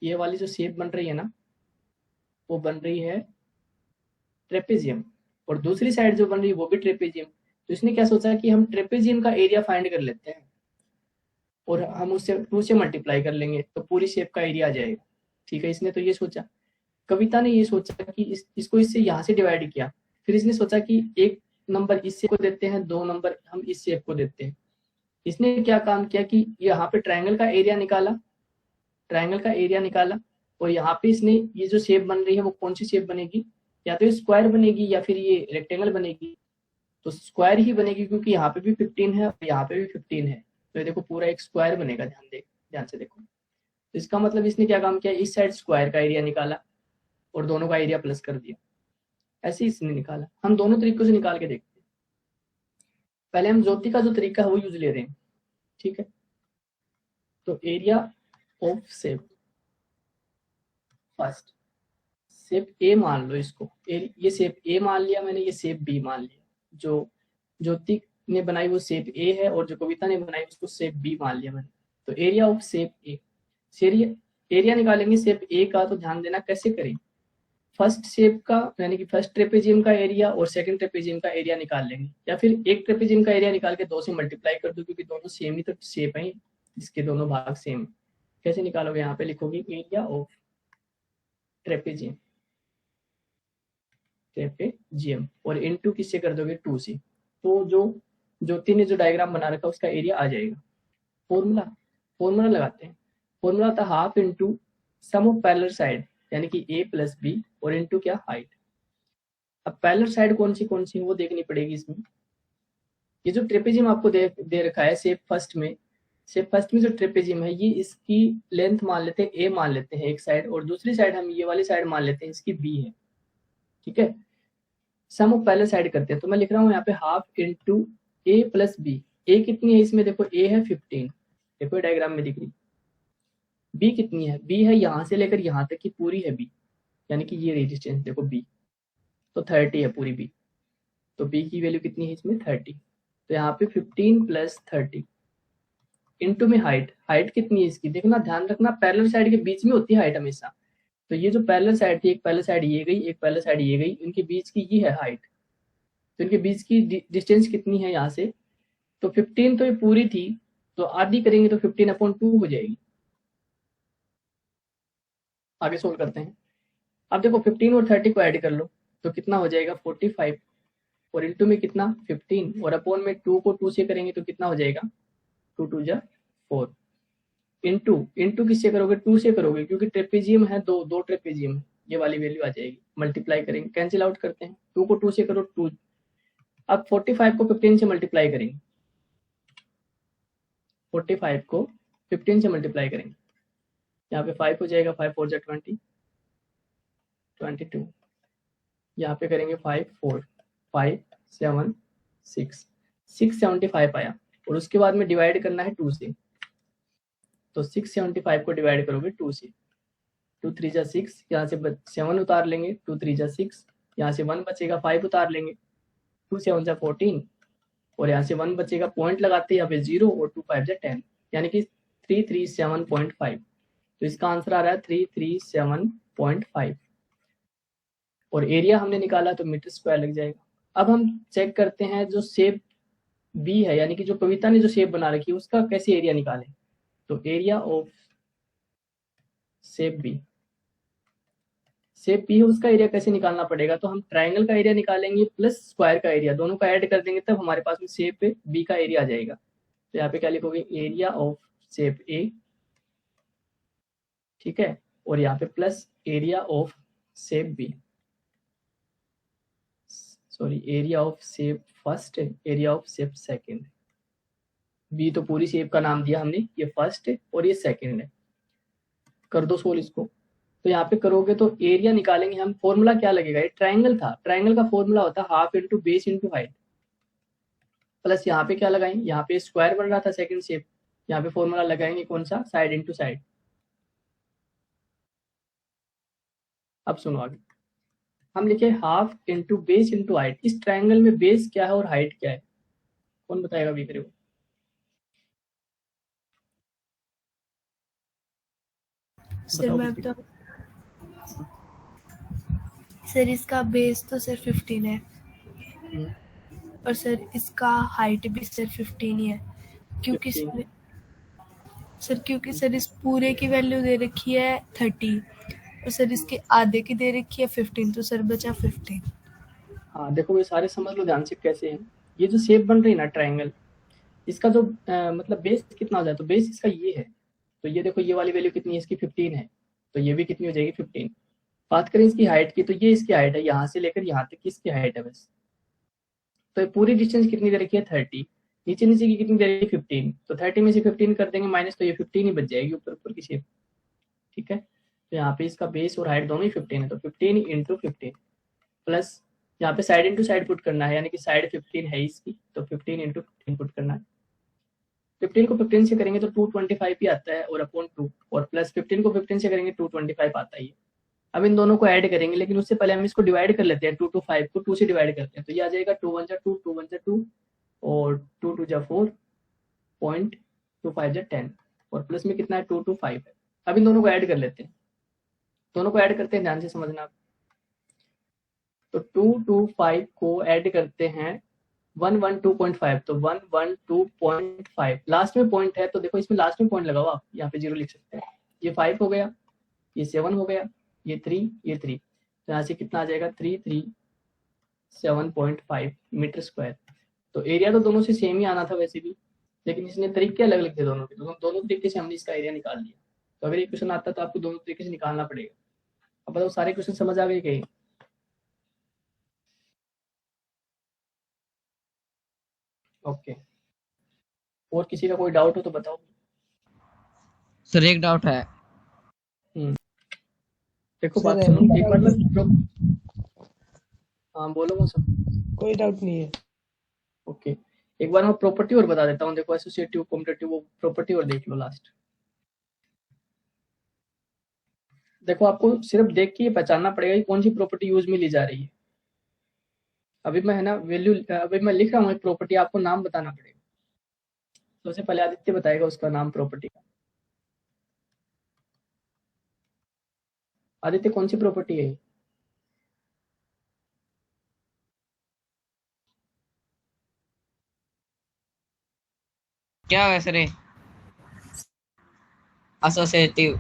S1: ये वाली जो शेप बन रही है ना, वो बन रही है ट्रेपेजियम, और दूसरी साइड जो बन रही है वो भी ट्रेपेजियम। तो इसने क्या सोचा कि हम ट्रेपेजियम का एरिया फाइंड कर लेते हैं, और हम उससे 2 से मल्टीप्लाई कर लेंगे तो पूरी शेप का एरिया आ जाएगा। ठीक है, इसने तो ये सोचा। कविता ने ये सोचा कि इसको इससे यहाँ से डिवाइड किया। फिर इसने सोचा कि एक नंबर इस शेप को देते हैं, 2 नंबर हम इस शेप को देते हैं। इसने क्या काम किया कि यहाँ पे ट्रायंगल का एरिया निकाला, ट्रायंगल का एरिया निकाला, और यहाँ पे इसने ये जो शेप बन रही है वो कौन सी शेप बनेगी? या तो स्क्वायर बनेगी या फिर ये रेक्टेंगल बनेगी। तो स्क्वायर ही बनेगी क्योंकि यहाँ पे भी 15 है और यहाँ पे भी 15 है। तो ये देखो पूरा एक स्क्वायर बनेगा। ध्यान से देखो। तो इसका मतलब इसने क्या काम किया, इस साइड स्क्वायर का एरिया निकाला और दोनों का एरिया प्लस कर दिया। ऐसे ही इसने निकाला। हम दोनों तरीकों से निकाल के देखते हैं। पहले हम ज्योति का जो तरीका है वो यूज ले रहे हैं। ठीक है, तो area of shape, first shape A मान लो इसको, ये शेप ए मान लिया मैंने, ये शेप बी मान लिया। जो ज्योति ने बनाई वो शेप ए है और जो कविता ने बनाई उसको शेप बी मान लिया मैंने। तो area of shape A, area निकालेंगे शेप ए का। तो ध्यान देना कैसे करें। फर्स्ट शेप का यानी कि फर्स्ट ट्रेपेजियम का एरिया और सेकंड ट्रेपेजियम का एरिया निकाल लेंगे, या फिर एक ट्रेपेजियम का एरिया निकाल के 2 से मल्टीप्लाई कर दो, क्योंकि दोनों सेम ही तो शेप है, इसके दोनों भाग सेम। कैसे निकालोगे? यहाँ पे लिखोगे एरिया ऑफ ट्रेपेजियम, ट्रेपेजियम, और इनटू किससे कर दोगे 2 से, तो जो ज्योति ने जो डायग्राम बना रखा है उसका एरिया आ जाएगा। फॉर्मूला लगाते हैं। फॉर्मूला था half into sum of parallel side यानी कि a प्लस बी और इंटू क्या हाइट। अब पैरेलल साइड कौन सी है वो देखनी पड़ेगी इसमें। ये जो ट्रेपेजियम आपको दे रखा है शेप फर्स्ट में जो ट्रेपेजियम है ये इसकी लेंथ मान लेते हैं a मान लेते हैं एक साइड, और दूसरी साइड हम ये वाली साइड मान लेते हैं इसकी b है। ठीक है, सम ऑफ पैरेलल साइड करते हैं, तो मैं लिख रहा हूँ यहाँ पे half into a plus B. a कितनी है इसमें, देखो a है 15, देखो डायग्राम में दिख रही। b कितनी है, b है यहाँ से लेकर यहाँ तक की पूरी है b, यानी कि ये रेजिस्टेंस देखो b, तो 30 है पूरी b, तो b की वैल्यू कितनी है इसमें 30। तो यहाँ पे 15 प्लस 30 इंटू में हाइट कितनी है इसकी, देखना ध्यान रखना पैरेलल साइड के बीच में होती है हाइट हमेशा। तो ये जो पैरेलल साइड थी, एक पैरेलल साइड ये गई, एक पैरेलल साइड ये गई, इनके बीच की ये है हाइट। तो इनके बीच की डिस्टेंस कितनी है यहाँ से, तो 15 तो ये पूरी थी, तो आधी करेंगे तो 15/2 हो जाएगी। आगे सोल्व करते हैं। अब देखो 15 और 30 को ऐड कर लो तो कितना हो जाएगा 45, और इंटू में कितना 15, और अपॉन में 2 को 2 से करेंगे तो कितना हो जाएगा 2 2 जा 4, इंटू किससे करोगे 2 से करोगे, क्योंकि ट्रेपेजियम है दो ट्रेपेजियम है, ये वाली वैल्यू आ जाएगी। मल्टीप्लाई करेंगे, कैंसिल आउट करते हैं, 2 को 2 से करो 2। अब 45 को 15 से मल्टीप्लाई करेंगे, 45 को 15 से मल्टीप्लाई करेंगे, यहाँ पे 5 हो जाएगा, 5 4 जा 20 22, यहाँ पे करेंगे 5 4 5 7 6 675 आया, और उसके बाद में डिवाइड करना है 2 से, तो 675 को डिवाइड करोगे 2 से, 2 3 जा 6, यहाँ से 7 उतार लेंगे, 2 3 जा 6, यहाँ से 1 बचेगा, 5 उतार लेंगे, 2 7 जा 14, और यहाँ से 1 बचेगा, पॉइंट लगाते हैं यहाँ पे 0, और 2 5 जा 10, यानी कि 337.5। तो इसका आंसर आ रहा है 337.5, और एरिया हमने निकाला तो मीटर स्क्वायर लग जाएगा। अब हम चेक करते हैं जो शेप बी है, यानी कि जो कविता ने जो शेप बना रखी है उसका कैसे एरिया निकालें। तो एरिया ऑफ शेप बी है, उसका एरिया कैसे निकालना पड़ेगा, तो हम ट्राइंगल का एरिया निकालेंगे प्लस स्क्वायर का एरिया, दोनों का ऐड कर देंगे तब हमारे पास में शेप बी का एरिया आ जाएगा। तो यहाँ पे क्या लिखोगे एरिया ऑफ शेप ए, ठीक है, और यहाँ पे plus area of shape B, sorry area of shape first, area of shape second. B तो पूरी शेप का नाम दिया हमने, ये फर्स्ट है और ये सेकंड है। कर दो सोल्व इसको, तो यहाँ पे करोगे तो एरिया निकालेंगे हम। फॉर्मूला क्या लगेगा, ये ट्राइंगल था, ट्राइंगल का फॉर्मूला होता है half into base into height, plus यहाँ पे क्या लगाएंगे, यहाँ पे स्क्वायर बन रहा था सेकंड शेप, यहाँ पे फॉर्मूला लगाएंगे कौन सा, साइड इंटू साइड। अब सुनो आगे, हम लिखे half into base into height. इस ट्राइंगल में बेस क्या है और हाइट क्या है, कौन बताएगा अभी करेगा।
S2: सर मैं बताऊं, सर इसका बेस तो सर 15 है, और सर इसका हाइट भी सर 15 ही है, क्योंकि सर इस पूरे की वैल्यू दे रखी है 30, और सर इसके आधे की दे रखी है 15, तो सर बचा 15।
S1: हाँ देखो ये सारे समझ लो ध्यान से कैसे हैं। ये जो शेप बन रही है ना ट्राइंगल, इसका जो मतलब बेस कितना हो जाए, तो बेस इसका ये है, तो ये देखो ये वाली वैल्यू कितनी है इसकी 15 है, तो ये भी कितनी हो जाएगी 15। बात करें इसकी हाइट की, तो ये इसकी हाइट है, यहाँ से लेकर यहाँ तक की इसकी हाइट है बस। तो ये पूरी डिस्टेंस कितनी दे रखी है 30, नीचे नीचे की कितनी दे रखी है 15, तो 30 में से 15 कर देंगे माइनस, तो ये 15 ही बच जाएगी ऊपर ऊपर की शेप। ठीक है, तो यहाँ पे इसका बेस और हाइट दोनों ही 15 है, तो 15 इंटू 15 प्लस यहाँ पे साइड इंटू साइड पुट करना है, यानी कि साइड 15 है इसकी, तो 15 इंटू 15 पुट करना है। 15 को 15 से करेंगे तो 225 ही आता है, और अपॉन 2, और प्लस 15 को 15 से करेंगे 225 आता है। अब इन दोनों को ऐड करेंगे, लेकिन उससे पहले हम इसको डिवाइड कर लेते हैं, 2 to 5 को 2 से डिवाइड करते हैं, तो ये आ जाएगा 2 1 जा 2, 2 1 जा 2, और 2 2 जा 4, 0.25 जा 10, और प्लस में कितना है 2 to 5 है। अब इन दोनों को ऐड कर लेते हैं, दोनों को ऐड करते हैं, ध्यान से समझना आप। तो 2 to 5 को ऐड करते हैं 112.5, तो 112.5 लास्ट में पॉइंट है, तो देखो इसमें लास्ट में पॉइंट लगाओ आप, यहाँ पे 0 लिख सकते हैं। ये 5 हो गया, ये 7 हो गया, ये 3, ये 3, तो यहाँ से कितना आ जाएगा 3 3 7.5 मीटर स्क्वायर। तो एरिया तो दोनों से सेम ही आना था वैसे भी, लेकिन इसने तरीके अलग अलग थे दोनों के, दोनों तरीके से हमने इसका एरिया निकाल लिया। तो अगर ये क्वेश्चन आता तो आपको दोनों तरीके से निकालना पड़ेगा। अब बताओ सारे क्वेश्चन समझ आ गए कहीं? ओके, और किसी का कोई डाउट हो तो बताओ।
S3: सर एक डाउट है।
S1: देखो
S4: सर,
S1: बात सुनो एक बार मैं हाँ बोलो मौसम।
S4: कोई डाउट नहीं है।
S1: ओके, एक बार मैं प्रॉपर्टी और बता देता हूँ। देखो एसोसिएटिव कॉम्पिटिटिव वो प्रॉपर्टी और देख लो लास्ट। देखो आपको सिर्फ देख के ये पहचानना पड़ेगा कि कौन सी प्रॉपर्टी यूज में ली जा रही है। अभी मैं है ना वैल्यू, अभी मैं लिख रहा हूँ एक प्रॉपर्टी, आपको नाम बताना पड़ेगा। सबसे पहले आदित्य बताएगा उसका नाम प्रॉपर्टी का। आदित्य कौन सी प्रॉपर्टी है?
S3: क्या है सर? एसोसिएटिव।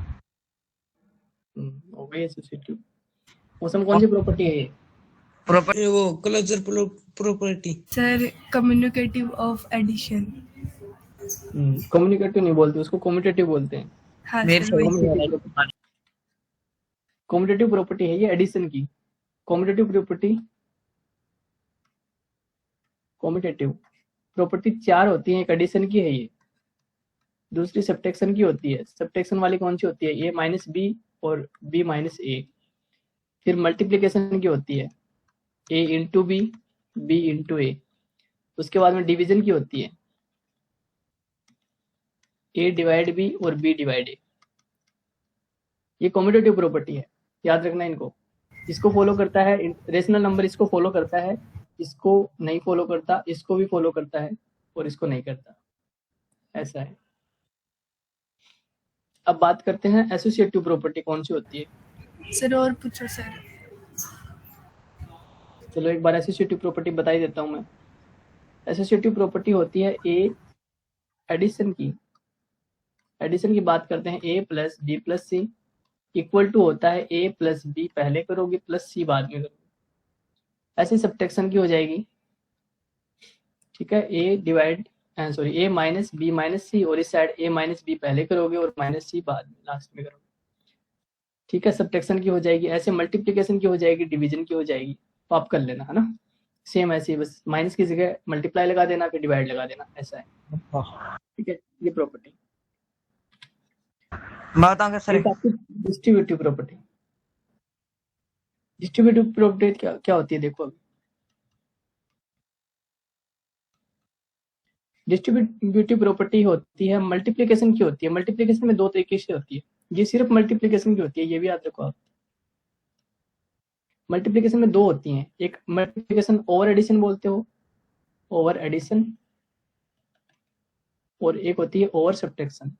S1: हो गई एसोसिएटिव। मौसम कौन सी प्रॉपर्टी है ये?
S3: प्रॉपर्टी
S4: ये वो closure property.
S2: Sir communicative of addition.
S1: Communicative नहीं बोलते उसको, कम्यूटेटिव बोलते हैं।
S2: हाँ
S3: मेरे
S2: सर
S3: से
S2: वही।
S1: कम्यूटेटिव प्रॉपर्टी है ये एडिशन की। कम्यूटेटिव प्रॉपर्टी, कम्यूटेटिव प्रॉपर्टी 4 होती है। एक एडिशन की है ये, दूसरी सब्ट्रैक्शन की होती है। सब्ट्रैक्शन वाली कौन सी होती है? ए माइनस बी और बी माइनस ए। फिर मल्टीप्लीकेशन की होती है, ए इंटू बी, बी इंटू ए। उसके बाद में डिवीजन की होती है, ए डिवाइड बी और बी डिवाइड ए। ये कम्यूटेटिव प्रॉपर्टी है, याद रखना इनको। इसको फॉलो करता है रेशनल नंबर, इसको फॉलो करता है, इसको नहीं फॉलो करता, इसको भी फॉलो करता है और इसको नहीं करता, ऐसा है। अब बात करते हैं एसोसिएटिव प्रॉपर्टी कौन सी होती है।
S2: सर और पूछो सर।
S1: चलो एक बार एसोसिएटिव प्रॉपर्टी बता ही देता हूं मैं। एसोसिएटिव प्रॉपर्टी होती है ए एडिशन की। एडिशन की बात करते हैं, A plus B plus C equal to होता है ए प्लस बी पहले करोगे प्लस सी बाद में करोगे। ऐसे सब्ट्रैक्शन की हो जाएगी, ठीक है। ए डिवाइड सॉरी ए माइनस बी माइनस सी, और इस साइड ए माइनस बी पहले करोगे और माइनस सी बाद में लास्ट में करोगे, ठीक है। सब्ट्रैक्शन की हो जाएगी। ऐसे मल्टीप्लीकेशन की हो जाएगी, डिवीजन की हो जाएगी। तो आप कर लेना है ना, सेम ऐसे ही, बस माइनस की जगह मल्टीप्लाई लगा देना, फिर डिवाइड लगा देना, ऐसा है, ठीक है। ये प्रॉपर्टी
S3: मैं बताऊंगा सर।
S1: आपकी डिस्ट्रीब्यूटिव प्रॉपर्टी। डिस्ट्रीब्यूटिव प्रॉपर्टी क्या क्या होती है देखो। अभी डिस्ट्रीब्यूटिव प्रॉपर्टी होती है मल्टीप्लीकेशन की होती है। मल्टीप्लीकेशन में 2 तरीके से होती है, ये सिर्फ मल्टीप्लीकेशन की होती है, ये भी याद रखो आप। मल्टीप्लीकेशन में 2 होती हैं, एक मल्टीप्लीकेशन ओवर एडिशन बोलते हो, ओवर एडिशन, और एक होती है ओवर सब्ट्रैक्शन,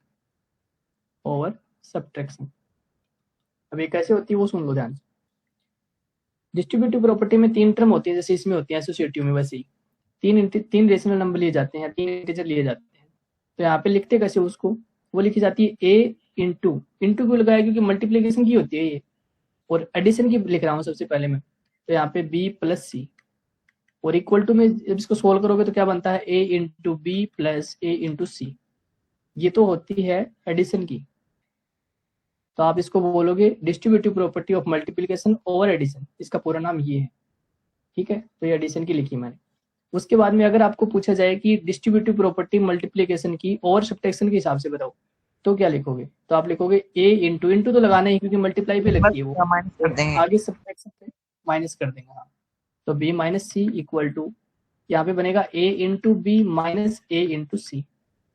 S1: ओवर सब्ट्रैक्शन। अब ये कैसे होती है वो सुन लो ध्यान से। डिस्ट्रीब्यूटिव प्रॉपर्टी में 3 टर्म होती है, जैसे इसमें होती है एसोसिएटिव में, वैसे ही 3 रेशनल नंबर लिए जाते हैं, 3 इंटीजर लिए जाते हैं। तो यहाँ पे लिखते कैसे उसको, वो लिखी जाती है ए इंटू, इंटू क्यों लगाया? क्योंकि मल्टीप्लीकेशन की होती है ये, और एडिशन की लिख रहा हूँ सबसे पहले मैं। तो यहाँ पे बी प्लस सी, और इक्वल टू में जब इसको सोल्व करोगे तो क्या बनता है? ए इंटू बी प्लस ए इंटू सी। ये तो होती है एडिशन की। तो आप इसको बोलोगे distributive property of multiplication over addition, इसका पूरा नाम ये है, ठीक है। तो ये एडिशन की लिखी मैंने। उसके बाद में अगर आपको पूछा जाए कि डिस्ट्रीब्यूटिव प्रॉपर्टी मल्टीप्लीकेशन की और सब्ट्रैक्शन के हिसाब से बताओ, तो क्या लिखोगे? तो आप लिखोगे ए इंटू, इंटू तो लगाना ही क्योंकि मल्टीप्लाई पे लगती है वो,
S3: माइनस कर देंगे।
S1: आगे सब्ट्रैक्शन पे माइनस कर देंगे। हाँ, तो B minus C equal to, यहाँ पे बनेगा A into B minus A into C.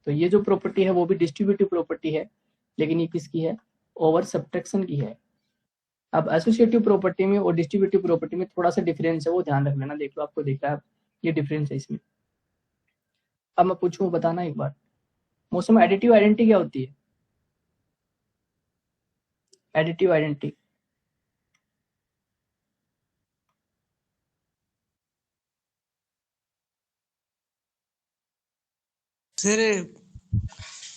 S1: तो ये जो प्रॉपर्टी है वो भी डिस्ट्रीब्यूटिव प्रॉपर्टी है, लेकिन ये किसकी है? ओवर सब्ट्रैक्शन की है। अब एसोसिएटिव प्रॉपर्टी में और डिस्ट्रीब्यूटिव प्रॉपर्टी में थोड़ा सा डिफरेंस है, वो ध्यान रख लेना। देख लो, आपको दिख रहा है ये डिफरेंस है इसमें। अब मैं पूछूं, बताना एक बार, मौसम एडिटिव आइडेंटिटी क्या होती है? Additive identity
S4: sir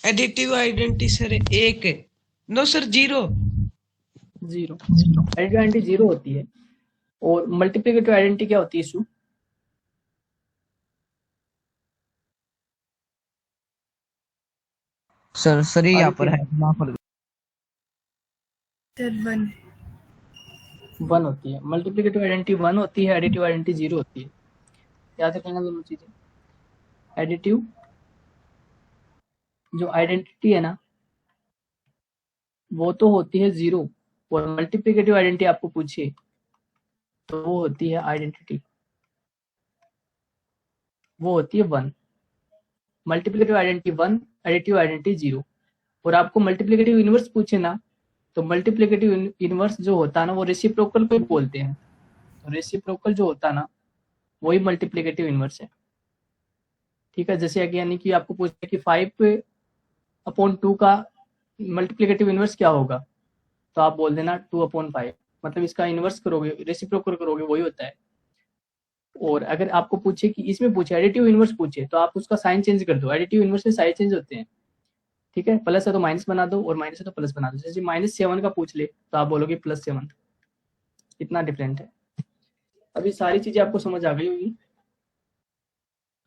S4: additive identity sir 1 no sir 0
S1: additive identity 0 होती है। और मल्टीप्लिकेटिव आइडेंटिटी क्या होती है इशू?
S3: सर यहाँ पर है वहाँ पर
S2: सर 1
S1: 1 होती है। मल्टीप्लिकेटिव आइडेंटिटी 1 होती है, एडिटिव आइडेंटिटी 0 होती है। याद रखना दोनों चीजें। एडिटिव जो आइडेंटिटी है ना वो तो होती है 0, और मल्टीप्लिकेटिव आइडेंटिटी आपको पूछे तो वो होती है आइडेंटिटी, वो होती है 1। Multiplicative identity 1, additive identity 0। और आपको मल्टीप्लिकेटिव इनवर्स पूछे ना तो मल्टीप्लिकेटिव इनवर्स जो होता है ना वो रेसिप्रोकल को बोलते हैं। तो रेसिप्रोकल जो होता है ना वही मल्टीप्लिकेटिव इनवर्स है। ठीक है, जैसे यानी कि आपको पूछे कि 5/2 का मल्टीप्लिकेटिव इनवर्स क्या होगा, तो आप बोल देना 2/5, मतलब इसका इनवर्स करोगे, रेसिप्रोकल करोगे, वही होता है। और अगर आपको पूछे कि इसमें पूछे एडिटिव इनवर्स पूछे तो आप उसका साइन चेंज कर दो। एडिटिव इनवर्स में साइन चेंज होते हैं। ठीक है, प्लस है तो माइनस बना दो और माइनस है तो प्लस बना दो। जैसे -7 का पूछ ले तो आप बोलोगे +7। इतना डिफरेंट है। अभी सारी चीजें आपको समझ आ गई होगी।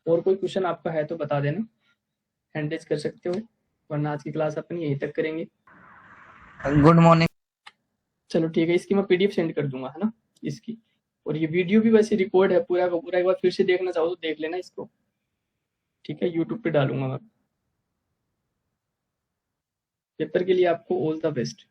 S1: और कोई क्वेश्चन आपका है तो बता देना, हैंड रेज कर सकते हो, वरना आज की क्लास अपन यहीं तक करेंगे।
S3: Good morning.
S1: चलो ठीक है, इसकी मैं पीडीएफ सेंड कर दूंगा, है ना इसकी। और ये वीडियो भी वैसे रिकॉर्ड है पूरा का पूरा, एक बार फिर से देखना चाहो तो देख लेना इसको। ठीक है, यूट्यूब पे डालूंगा मैं। पेपर के लिए आपको ऑल द बेस्ट।